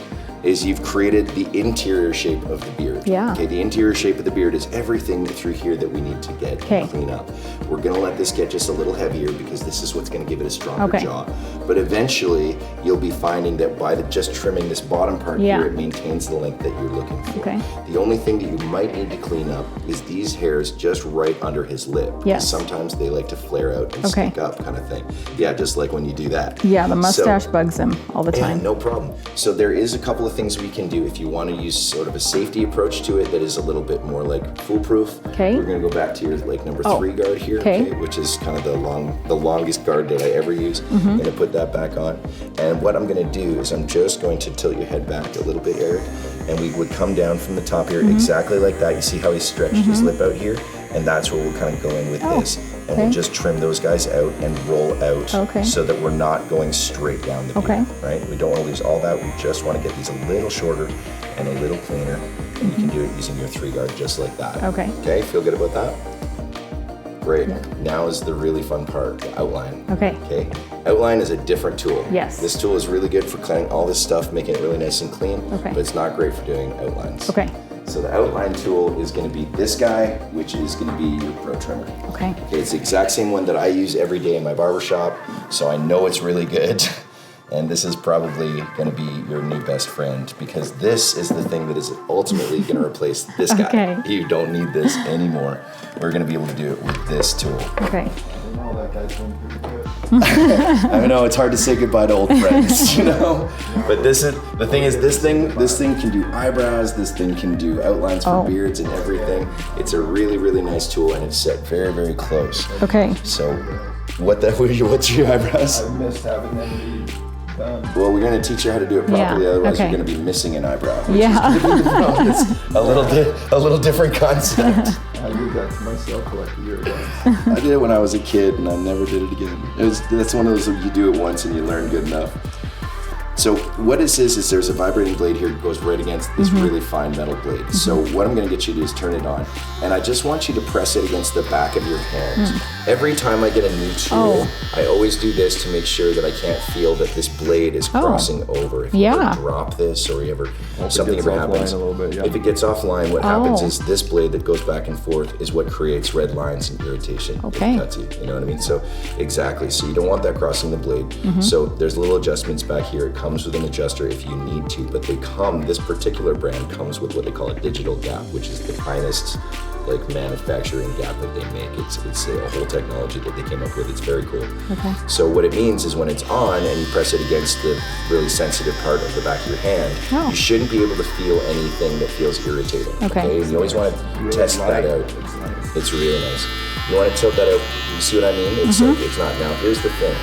is you've created the interior shape of the beard. Yeah. Okay, the interior shape of the beard is everything through here that we need to get Okay. and clean up. We're gonna let this get just a little heavier because this is what's gonna give it a stronger Okay. jaw. But eventually, you'll be finding that by just trimming this bottom part Yeah. here, it maintains the length that you're looking for. Okay. The only thing that you might need to clean up is these hairs just right under his lip. Yes. Sometimes they like to flare out and Okay. stick up kind of thing. Yeah, just like when you do that. Yeah, the So- mustache bugs him all the yeah, time. no problem. So there is a couple of things we can do if you want to use sort of a safety approach to it that is a little bit more like foolproof. Okay. We're gonna go back to your like number Oh, 3 guard here, okay. which is kind of the longest guard that I ever use. Mm-hmm. I'm gonna put that back on. And what I'm gonna do is I'm just going to tilt your head back a little bit, Erik, and we would come down from the top here Mm-hmm. exactly like that. You see how he stretched his lip out here? And that's where we'll kind of go in with Oh, this. And we'll okay. just trim those guys out and roll out Okay. so that we're not going straight down the beard, Okay. right? We don't want to lose all that. We just want to get these a little shorter and a little cleaner. And you can do it using your 3 guard just like that. Okay. Okay, feel good about that? Great. Now is the really fun part, the outline. Okay. Okay. Outline is a different tool. Yes. This tool is really good for cleaning all this stuff, making it really nice and clean. Okay. But it's not great for doing outlines. Okay. So the outline tool is going to be this guy, which is going to be your pro trimmer. Okay. Okay, it's the exact same one that I use every day in my barber shop, so I know it's really good. And this is probably going to be your new best friend because this is the thing that is ultimately going to replace this guy. Okay. You don't need this anymore. We're going to be able to do it with this tool. Okay. Oh, that guy's doing pretty good. I know it's hard to say goodbye to old friends, But this is the thing. Is this thing can do eyebrows. This thing can do outlines for Oh. beards and everything. It's a really, really nice tool, and it's set very, very close. Okay. So, what's your eyebrows? I missed having them be done. Well, we're going to teach you how to do it properly. Yeah, Otherwise, okay. you're going to be missing an eyebrow. Which Yeah. is a little different concept. I did that to myself like a year ago. I did it when I was a kid, and I never did it again. That's one of those you do it once and you learn good enough. So what this is there's a vibrating blade here that goes right against this really fine metal blade. So what I'm gonna get you to do is turn it on. And I just want you to press it against the back of your hand. Every time I get a new tool, I always do this to make sure that I can't feel that this blade is crossing over. If you Yeah. ever drop this or you ever, it something gets ever offline happens. a little bit, yeah. If it gets offline, what happens Oh. is this blade that goes back and forth is what creates red lines and irritation. Okay. It cuts you, you know what I mean? So exactly, so you don't want that crossing the blade. So there's little adjustments back here. It comes with an adjuster if you need to, but this particular brand comes with what they call a digital gap, which is the finest like manufacturing gap that they make. It's a whole technology that they came up with. It's very cool. Okay. So what it means is when it's on and you press it against the really sensitive part of the back of your hand, Oh. you shouldn't be able to feel anything that feels irritating. Okay. And you always want to test that out. It's nice. It's really nice. You want to tilt that out. You see what I mean? It's like, it's not. Now, here's the thing.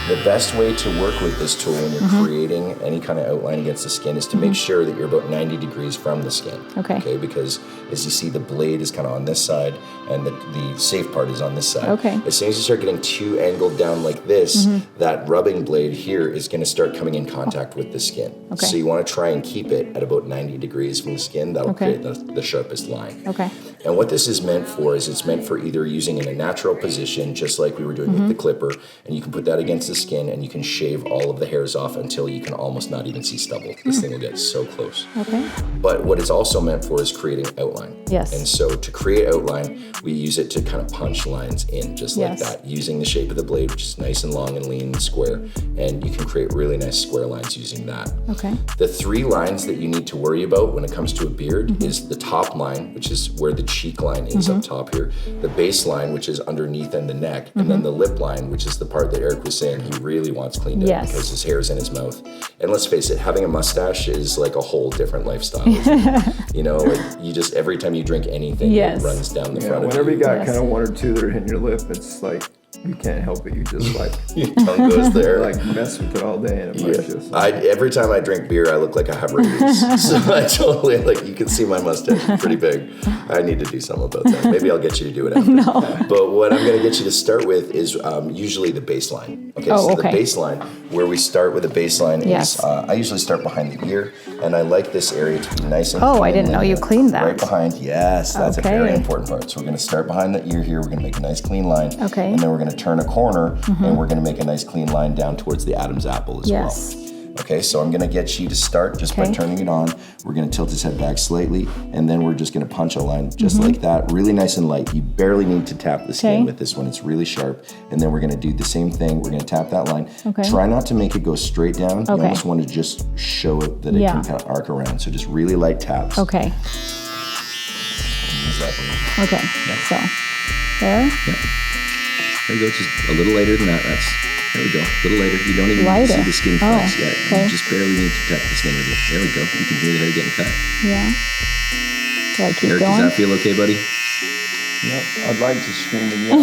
The best way to work with this tool when you're creating any kind of outline against the skin is to make sure that you're about 90 degrees from the skin. Okay. Because as you see, the blade is kind of on this side and the safe part is on this side. Okay. As soon as you start getting too angled down like this, that rubbing blade here is going to start coming in contact with the skin. Okay. So you want to try and keep it at about 90 degrees from the skin. That'll Okay. create the sharpest line. Okay. And what this is meant for is it's meant for either using in a natural position, just like we were doing with the clipper, and you can put that against the skin and you can shave all of the hairs off until you can almost not even see stubble. This thing will get so close. Okay. But what it's also meant for is creating outline. Yes. And so to create outline, we use it to kind of punch lines in just like Yes. that, using the shape of the blade, which is nice and long and lean and square. And you can create really nice square lines using that. Okay. The 3 lines that you need to worry about when it comes to a beard is the top line, which is where the cheek line is up top here, the base line, which is underneath and the neck, and then the lip line, which is the part that Erik was saying he really wants cleaned up Yes. because his hair's in his mouth. And let's face it, having a mustache is like a whole different lifestyle. Isn't it? You know, like you just, every time you drink anything, Yes. it runs down the Yeah, front of whenever you got Yes. kind of one or two that are hitting your lip, it's like you can't help it. You just like your tongue goes there. like mess with it all day, and it might just. Every time I drink beer, I look like I have rabies. So I totally, like, you can see my mustache is pretty big. I need to do something about that. Maybe I'll get you to do it after. No. But what I'm going to get you to start with is usually the baseline. Okay, Oh, so okay. the baseline, where we start with the baseline Yes. is, I usually start behind the ear, and I like this area to be nice and Oh, clean I and didn't know you linear. cleaned that. Right behind, yes, that's a very Okay. important part. So we're going to start behind the ear here. We're going to make a nice clean line. Okay. And then we're going to turn a corner, and we're going to make a nice clean line down towards the Adam's apple as Yes. well. Okay, so I'm gonna get you to start just by Okay. turning it on. We're gonna tilt his head back slightly, and then we're just gonna punch a line just like that, really nice and light. You barely need to tap the skin Okay. with this one, it's really sharp. And then we're gonna do the same thing. We're gonna tap that line. Okay. Try not to make it go straight down. You Okay. almost wanna just show it that it Yeah. can kind of arc around. So just really light taps. Okay. Use that one. Okay. So there. There you go, just a little lighter than that. There we go, a little lighter. You don't even Lighter. see the skin Oh, flex yet. okay. You just barely need to tap the skin with it. There we go. You can hear the hair getting cut. Yeah. Do I keep Erik, does going? that feel okay, buddy? Yep, I'd like to scream and yell.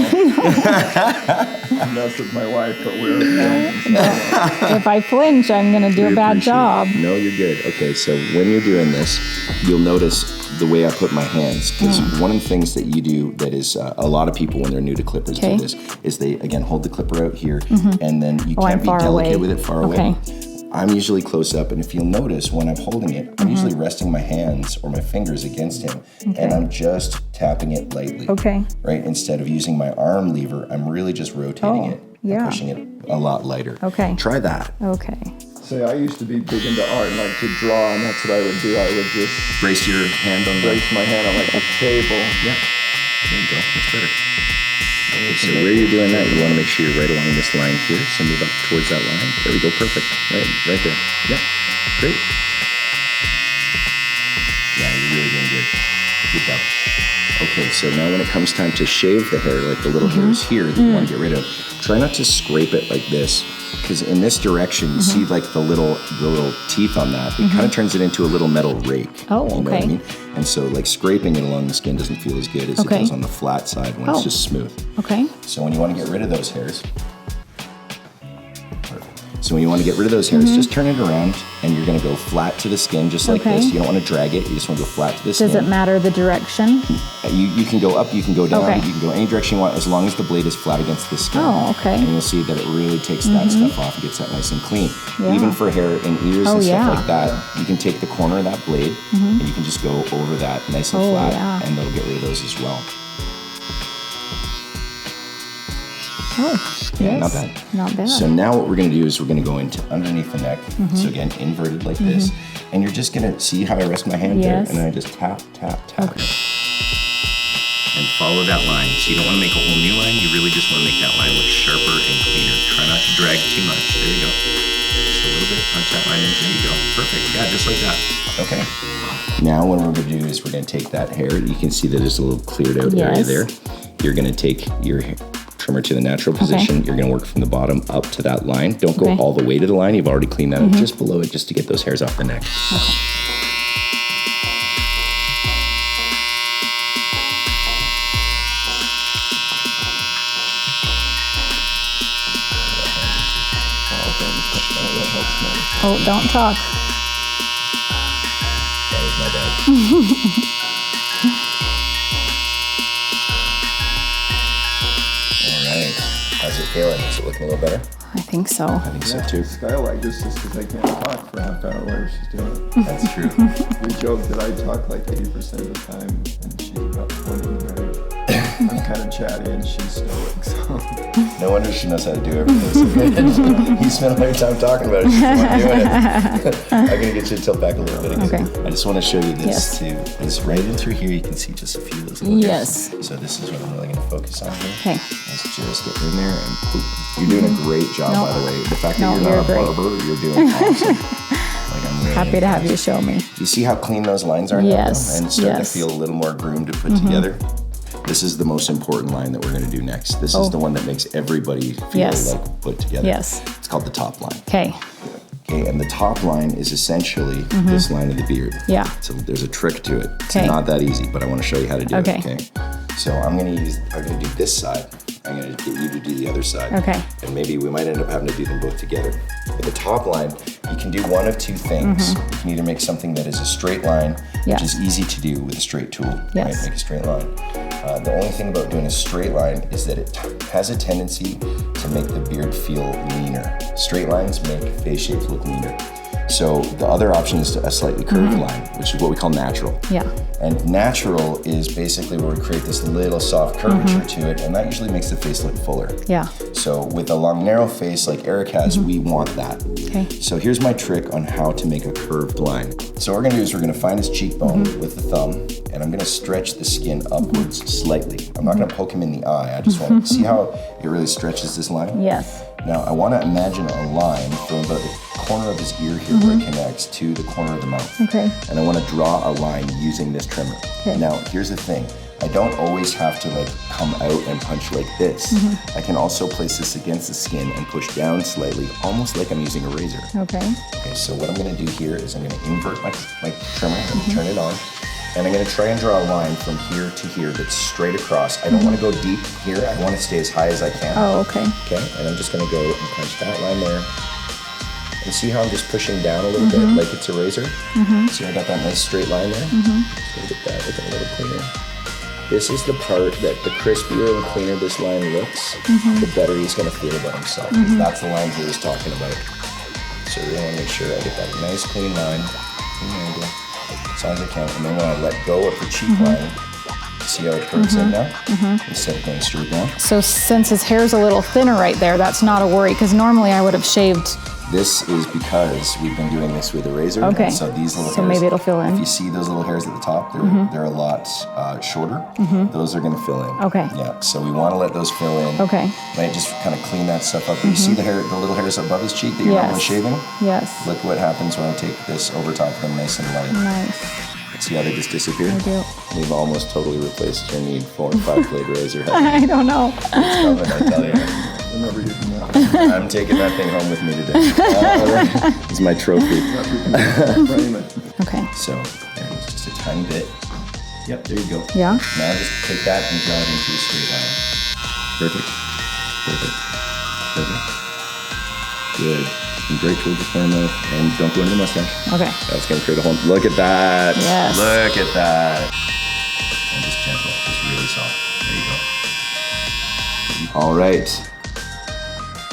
Mess with my wife, but we're filming. If I flinch, I'm going to do a We bad appreciate job. it. No, you're good. Okay, so when you're doing this, you'll notice the way I put my hands. Because one of the things that you do that is a lot of people when they're new to clippers Okay. do this is they, again, hold the clipper out here, and then you I'm can't be far delicate away. with it far Okay. away. I'm usually close up, and if you'll notice when I'm holding it, I'm usually resting my hands or my fingers against him, and I'm just tapping it lightly. Okay. Right? Instead of using my arm lever, I'm really just rotating Oh, it yeah. and pushing it a lot lighter. Okay. Try that. Okay. See, I used to be big into art and like to draw, and that's what I would do. I would just Brace your hand on the... brace my hand on like a table. Yeah. There you go. That's better. Okay, so where you're doing that, you want to make sure you're right along this line here. So move up towards that line. There we go. Perfect. Right there. Yeah. Great. Yeah, you're really doing good. Keep up. Okay, so now when it comes time to shave the hair, like the little hairs here that you want to get rid of, try not to scrape it like this. Because in this direction, you see like the little teeth on that. It kind of turns it into a little metal rake. Oh, You know what I okay. mean? And so like scraping it along the skin doesn't feel as good as Okay. it does on the flat side when Oh. it's just smooth. Okay. So when you want to get rid of those hairs, just turn it around and you're going to go flat to the skin just like Okay. this. You don't want to drag it. You just want to go flat to the skin. Does it matter the direction? You can go up, you can go down, Okay. you can go any direction you want as long as the blade is flat against the skin. Oh, okay. And you'll see that it really takes that stuff off and gets that nice and clean. Yeah. Even for hair and ears Oh, and stuff yeah. like that, you can take the corner of that blade and you can just go over that nice and Oh, flat yeah. and that'll get rid of those as well. Oh, Yeah, yes. not bad. Not bad. So now what we're going to do is we're going to go into underneath the neck. So again, inverted like this. And you're just going to see how I rest my hand Yes. there. And then I just tap, tap, tap. And follow that line. So you don't want to make a whole new line. You really just want to make that line look sharper and cleaner. Try not to drag too much. There you go. Just a little bit. Punch that line in. There you go. Perfect. Yeah, just like that. Okay. Now what we're going to do is we're going to take that hair. You can see that there's a little cleared out area Yes. there. You're going to take your trimmer to the natural position. You're going to work from the bottom up to that line. Don't go Okay. all the way to the line. You've already cleaned that up just below it just to get those hairs off the neck. Oh, don't talk. That was my bad. All right. How's it feeling? Is it looking a little better? I think so. I think so too. Skye like this just because I can't talk for a half hour while she's doing it. That's true. We joke that I talk like 80% of the time, and she's about 20, right? I'm kind of chatty and she's stoic, so. No wonder she knows how to do everything so good. You spent all your time talking about it. She's the one doing it. I'm going to get you to tilt back a little bit again. Okay. I just want to show you this Yes. too. It's right in through here. You can see just a few of those little Yes. hairs. So this is what I'm really going to focus on here. Okay. Let's just get in there and boop. You're doing a great job, No. by the way. The fact that No, you're not a you're great. barber, you're doing awesome. Like, I'm really Happy to have you show me. You see how clean those lines are now? Yes, And it's starting yes. to feel a little more groomed and put together. This is the most important line that we're gonna do next. This is the one that makes everybody feel Yes. like put together. Yes. It's called the top line. Okay. Okay, and the top line is essentially this line of the beard. Yeah. So there's a trick to it. It's Okay. not that easy, but I want to show you how to do Okay. it. Okay. So I'm gonna do this side. I'm gonna get you to do the other side. Okay. And maybe we might end up having to do them both together. But the top line, you can do one of two things. You can either make something that is a straight line, Yeah. which is easy to do with a straight tool. Yes. Right? Make a straight line. The only thing about doing a straight line is that it has a tendency to make the beard feel leaner. Straight lines make face shapes look leaner. So the other option is a slightly curved line, which is what we call natural. Yeah. And natural is basically where we create this little soft curvature to it, and that usually makes the face look fuller. Yeah. So with a long, narrow face like Erik has, we want that. Okay. So here's my trick on how to make a curved line. So what we're gonna do is we're gonna find his cheekbone with the thumb, and I'm gonna stretch the skin upwards slightly. I'm not gonna poke him in the eye. I just want to see how it really stretches this line. Yes. Now I want to imagine a line from about the corner of his ear here where it connects to the corner of the mouth. Okay. And I want to draw a line using this trimmer. Okay. Now here's the thing. I don't always have to like come out and punch like this. I can also place this against the skin and push down slightly, almost like I'm using a razor. Okay. Okay, so what I'm gonna do here is I'm gonna invert my trimmer, I'm gonna turn it on, and I'm gonna try and draw a line from here to here that's straight across. I don't wanna go deep here, I wanna stay as high as I can. Oh, okay. Okay, and I'm just gonna go and punch that line there. And see how I'm just pushing down a little bit like it's a razor? See, I got that nice straight line there? Just gonna get that looking a little cleaner. This is the part that the crispier and cleaner this line looks, the better he's gonna feel about himself. That's the line he was talking about. So I really wanna make sure I get that nice clean line, as high as I can. And then when I let go of the cheek line, see how it curves in now? Instead of going straight down. So since his hair's a little thinner right there, that's not a worry, because normally I would have shaved. This is because we've been doing this with a razor. Okay. So these little So hairs, maybe it'll fill in. If you see those little hairs at the top, they're a lot shorter. Those are going to fill in. Okay. Yeah. So we want to let those fill in. Okay. Right. Just kind of clean that stuff up. But you see the little hairs above his cheek that you're not shaving? Yes. Look what happens when I take this over top of them nice and light. Nice. See how they just disappear? I do. We've almost totally replaced your need for a 5-blade razor. I don't know. It's coming, I tell you. Whenever you can now. I'm taking that thing home with me today. It's my trophy. Frame it. Okay. So there it is, just a tiny bit. Yep, there you go. Yeah. Now just take that and draw it into a straight line. Perfect. Perfect. Perfect. Good. And great tool to form out, and don't go into the mustache. Okay. That's gonna create a whole. Look at that. Yes. Look at that. And just gentle, just really soft. There you go. All right.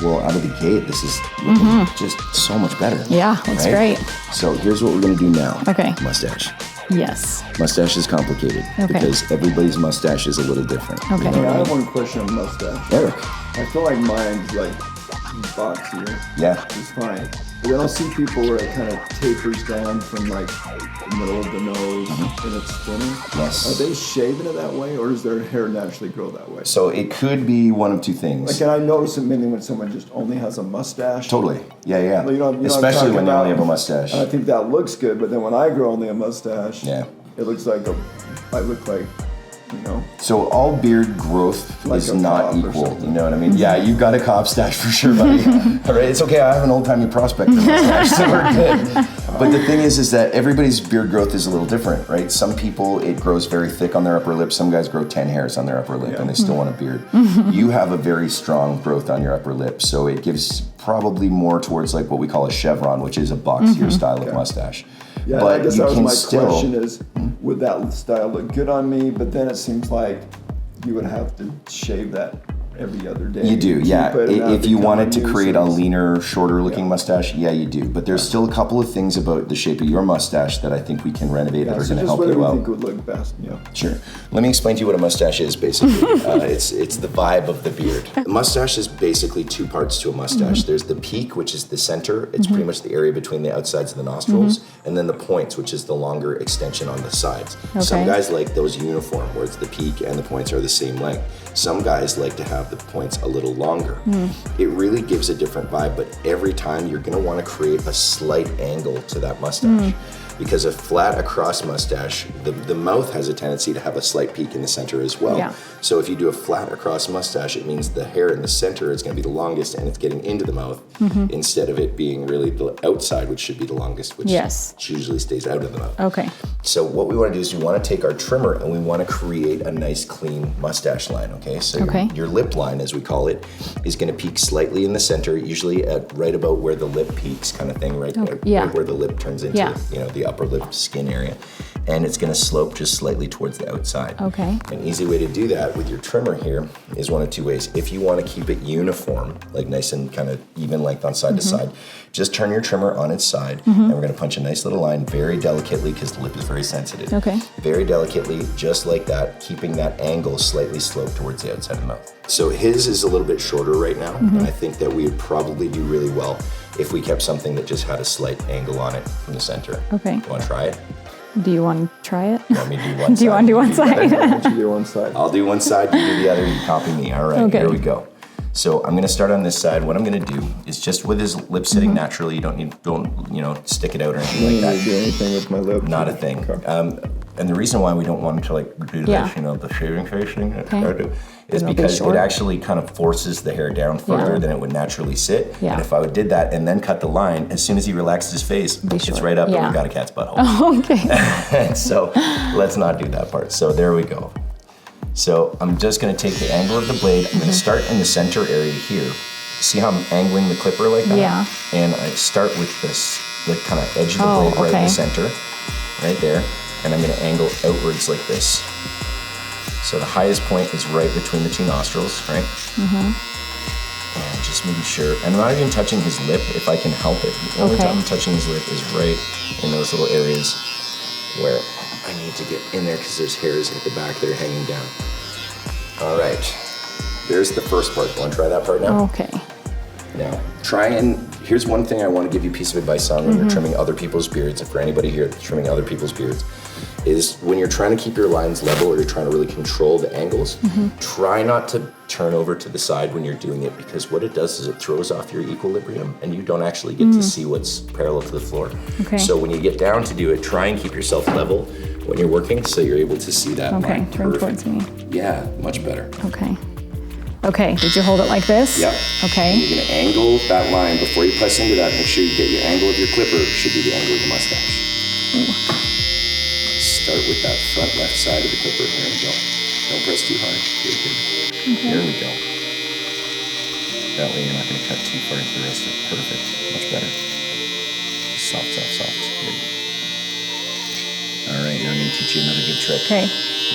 Well, out of the gate, this is looking just so much better. Yeah, looks great. So here's what we're gonna do now. Okay. Mustache. Yes. Mustache is complicated because everybody's mustache is a little different. Okay. You know I what I have mean? one question on mustache. Erik. I feel like mine's like boxier. Yeah. It's fine. But then I'll see people where it kind of tapers down from like the middle of the nose and it's thinner. Yes. Are they shaving it that way or does their hair naturally grow that way? So it could be one of two things. Like, and I notice it mainly when someone just only has a mustache. Totally. Yeah, yeah. You know what I'm Especially talking when they about? only have a mustache. And I think that looks good, but then when I grow only a mustache, Yeah. it looks like I look like, you know. So all beard growth Like is a not cop or equal. something. You know what I mean? Yeah, you've got a cop stash for sure, buddy. All right, it's okay. I have an old-timey prospector mustache, so we're good. But the thing is that everybody's beard growth is a little different, right? Some people, it grows very thick on their upper lip. Some guys grow 10 hairs on their upper lip and they still want a beard. You have a very strong growth on your upper lip, so it gives probably more towards like what we call a chevron, which is a boxier style of mustache. Yeah, But I guess you that was can my still, question is, would that style look good on me? But then it seems like you would have to shave that every other day. You do, yeah. Keep it and not If you become wanted to create a nuisance. leaner, shorter looking mustache, yeah, you do. But there's still a couple of things about the shape of your mustache that I think we can renovate that are So going to just help whatever you you out. think would look best, yeah. Sure. Let me explain to you what a mustache is, basically. It's the vibe of the beard. A mustache is basically two parts to a mustache. There's the peak, which is the center. It's pretty much the area between the outsides of the nostrils. And then the points, which is the longer extension on the sides. Some Okay. guys like those uniform, where it's the peak and the points are the same length. Some guys like to have the points a little longer. It really gives a different vibe, but every time you're gonna wanna create a slight angle to that mustache. because a flat across mustache, the mouth has a tendency to have a slight peak in the center as well. Yeah. So if you do a flat across mustache, it means the hair in the center is going to be the longest and it's getting into the mouth instead of it being really the outside, which should be the longest, which usually stays out of the mouth. Okay. So what we want to do is we want to take our trimmer and we want to create a nice clean mustache line, okay? So your lip line, as we call it, is going to peak slightly in the center, usually at right about where the lip peaks kind of thing, right? Right where the lip turns into, the upper lip skin area. And it's going to slope just slightly towards the outside. Okay. An easy way to do that with your trimmer here is one of two ways. If you want to keep it uniform, like nice and kind of even length on side to side, just turn your trimmer on its side and we're going to punch a nice little line very delicately because the lip is very sensitive. Okay. Very delicately, just like that, keeping that angle slightly sloped towards the outside of the mouth. So his is a little bit shorter right now, and I think that we would probably do really well if we kept something that just had a slight angle on it from the center. Okay. You want to try it? Do you want to try it? You want me to do one side? Do you want to do one side? Why don't you do one side? I'll do one side, you do the other, you copy me. All right, here we go. So I'm gonna start on this side. What I'm gonna do is just with his lip sitting naturally, you don't stick it out or anything like that. Do anything with my lip? Not a thing. And the reason why we don't want him to like do this, the shaving face thing, is because it actually kind of forces the hair down further than it would naturally sit. Yeah. And if I did that and then cut the line, as soon as he relaxes his face, it's right up and we've got a cat's butthole. Oh, okay. So let's not do that part. So there we go. So I'm just gonna take the angle of the blade. I'm gonna start in the center area here. See how I'm angling the clipper like that? Yeah. And I start with this, the kind of edge of the blade right in the center, right there. And I'm gonna angle outwards like this. So the highest point is right between the two nostrils, right? And just making sure, and I'm not even touching his lip if I can help it. The only time I'm touching his lip is right in those little areas where I need to get in there because there's hairs at the back that are hanging down. All right, there's the first part. Want to try that part now? Okay. Now, here's one thing I want to give you a piece of advice on when you're trimming other people's beards, and for anybody here that's trimming other people's beards, is when you're trying to keep your lines level or you're trying to really control the angles, try not to turn over to the side when you're doing it, because what it does is it throws off your equilibrium and you don't actually get to see what's parallel to the floor. Okay. So when you get down to do it, try and keep yourself level when you're working so you're able to see that line. Turn towards me. Yeah, much better. Okay. Okay, did you hold it like this? Yep. Okay. And you're gonna angle that line before you press into that. Make sure you get your angle of your clipper, should be the angle of the mustache. Start with that front left side of the clipper. There we go. Don't press too hard. Good, good. There we go. That way you're not gonna cut too far into the rest of it. Perfect. Much better. Soft, soft, soft. Good. All right, now I'm gonna teach you another good trick. Okay.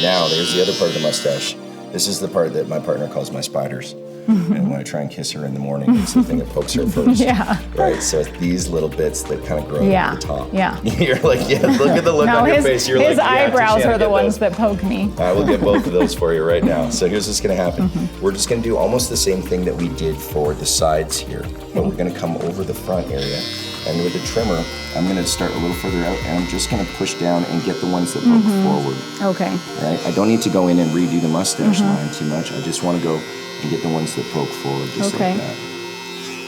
Now, there's the other part of the mustache. This is the part that my partner calls my spiders. And when I try and kiss her in the morning, it's the thing that pokes her first. Yeah. Right, so it's these little bits that kind of grow at the top. Yeah. You're like, look at the look on your face. You're his like, eyebrows are the ones that poke me. I will get both of those for you right now. So here's what's gonna happen. We're just gonna do almost the same thing that we did for the sides here, but we're gonna come over the front area. And with the trimmer, I'm gonna start a little further out and I'm just gonna push down and get the ones that poke forward. Okay. Right? I don't need to go in and redo the mustache line too much. I just wanna go and get the ones that poke forward just like that.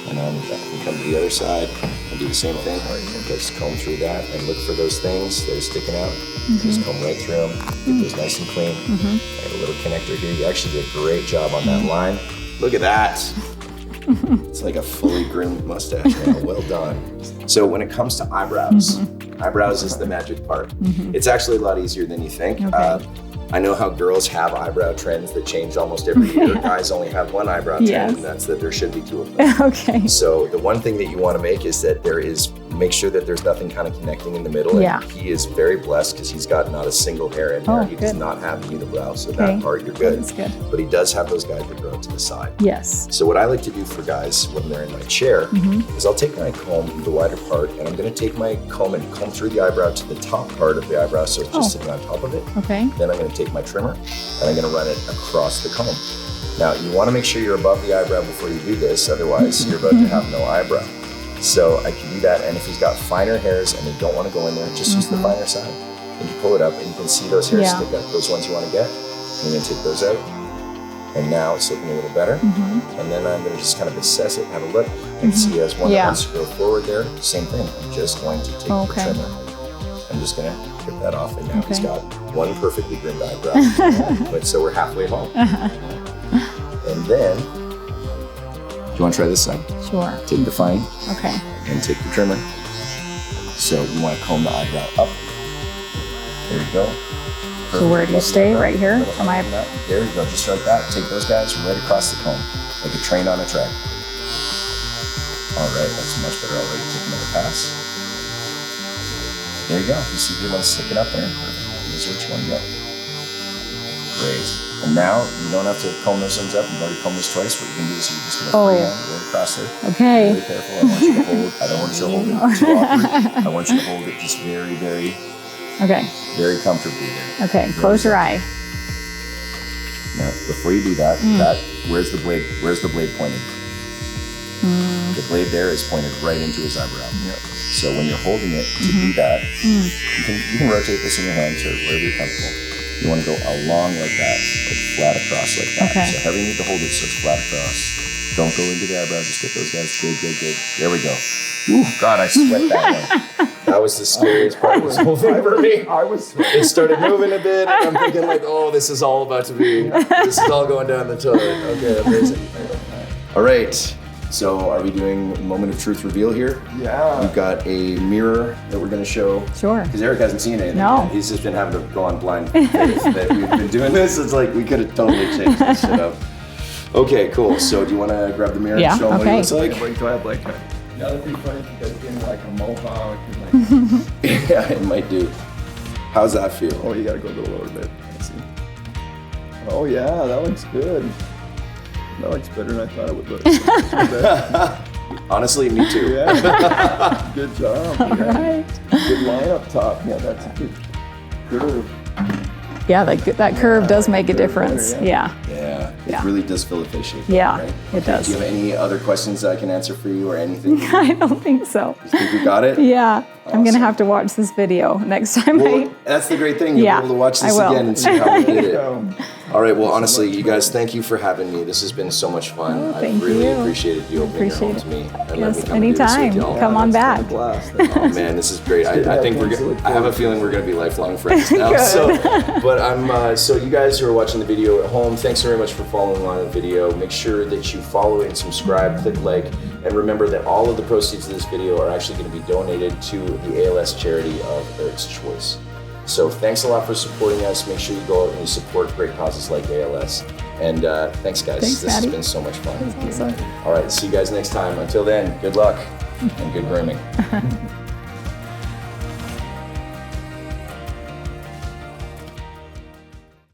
And then we come to the other side and do the same thing. Just comb through that and look for those things that are sticking out. Just comb right through them, get those nice and clean. I have a little connector here. You actually did a great job on that line. Look at that. It's like a fully groomed mustache now. Well done. So when it comes to eyebrows, eyebrows is the magic part. It's actually a lot easier than you think. I know how girls have eyebrow trends that change almost every year. Guys only have one eyebrow trend, and that's that there should be two of them. Okay. So the one thing that you want to make is that make sure that there's nothing kind of connecting in the middle. Yeah. And he is very blessed because he's got not a single hair in there. He does not have a unibrow, so that part you're good. That's good. But he does have those guys that grow to the side. Yes. So what I like to do for guys when they're in my chair is I'll take my comb, the wider part, and I'm going to take my comb and comb through the eyebrow to the top part of the eyebrow, so it's just sitting on top of it. Okay. Then I'm going to take my trimmer and I'm going to run it across the comb. Now you want to make sure you're above the eyebrow before you do this, otherwise you're about to have no eyebrow. So I can do that, and if he's got finer hairs and they don't want to go in there, just use the finer side. And you pull it up and you can see those hairs stick up, those ones you want to get. And you're going to take those out. And now it's looking a little better. And then I'm going to just kind of assess it, have a look, and see as one that wants to go forward there. Same thing. I'm just going to take the trimmer. And I'm just gonna get that off, and now he's Okay. got one perfectly groomed eyebrow. But so we're halfway home. And then, do you want to try this side? Sure. Take the fine Okay. and take the trimmer. So you want to comb the eyebrow up. There you go. So where do you stay? Right here? Am I? There you go, just like that. Take those guys right across the comb, like a train on a track. All right, that's much better already. Take another pass. There you go. You see the one sticking up there? Perfect. This is what you want to get. Great. And now you don't have to comb those things up. You've already combed this twice. What you can do is you're just going to freehand right across there. Okay. Very careful. I want you to hold. I don't want you to hold it too awkward. I want you to hold it just very, very, Okay. very comfortably there. Okay. Close your eye. Now, before you do that, where's the blade? Where's the blade pointed? The blade there is pointed right into his eyebrow. So when you're holding it to do that, you can rotate this in your hands or wherever you're comfortable. You want to go along like that, like flat across like that. Okay. So however you need to hold it so it's flat across. Don't go into the eyebrow. Just get those guys. Good, good, good. There we go. Ooh, God, I sweat that one. That was the scariest part of this whole thing for me. I was. It started moving a bit, and I'm thinking like, oh, this is all about to be, this is all going down the toilet. Okay, amazing. All right, so are we doing moment of truth reveal here? Yeah. We've got a mirror that we're gonna show. Sure. Because Erik hasn't seen anything No. yet. He's just been having to go on blind faith that we've been doing this. It's like we could have totally changed this shit up. Okay, cool. So do you want to grab the mirror Yeah, and show him what okay. it looks like? Like, do I have like a, that'd be funny if you guys did like a mohawk and like, Yeah, it might do. How's that feel? oh, you gotta go a little lower bit. Let's see. Oh yeah, that looks good. That looks better than I thought it would look. Honestly, me too. Yeah. Good job. All Yeah. right. Good line up top. Yeah, that's a good curve. Yeah, that curve does make a difference. better, Yeah. Yeah, it Yeah. really does fill the face shape. Yeah, right? it does. Do you have any other questions that I can answer for you or anything? You I don't think so. think you got it? Yeah. I'm going Awesome. to have to watch this video next time. Well, that's the great thing. You'll Yeah, be able to watch I this will. again and see how we did it. Um, All right. Well, honestly, you guys, thank you for having me. This has been so much fun. Oh, I thank really you. appreciated you opening your home Appreciate to me and let me Yes, come and do this with anytime. y'all. Come on that's been back. a blast. Oh man, this is great. good to I have think things to look I have a feeling we're going to be lifelong friends now. So, but so you guys who are watching the video at home, thanks very much for following along the video. Make sure that you follow and subscribe, click like, and remember that all of the proceeds of this video are actually going to be donated to the ALS charity of Erik's choice. So thanks a lot for supporting us. Make sure you go out and you support great causes like ALS. And thanks guys. Thanks, this has Matty. been so much fun. Awesome. All right, see you guys next time. Until then, good luck and good grooming.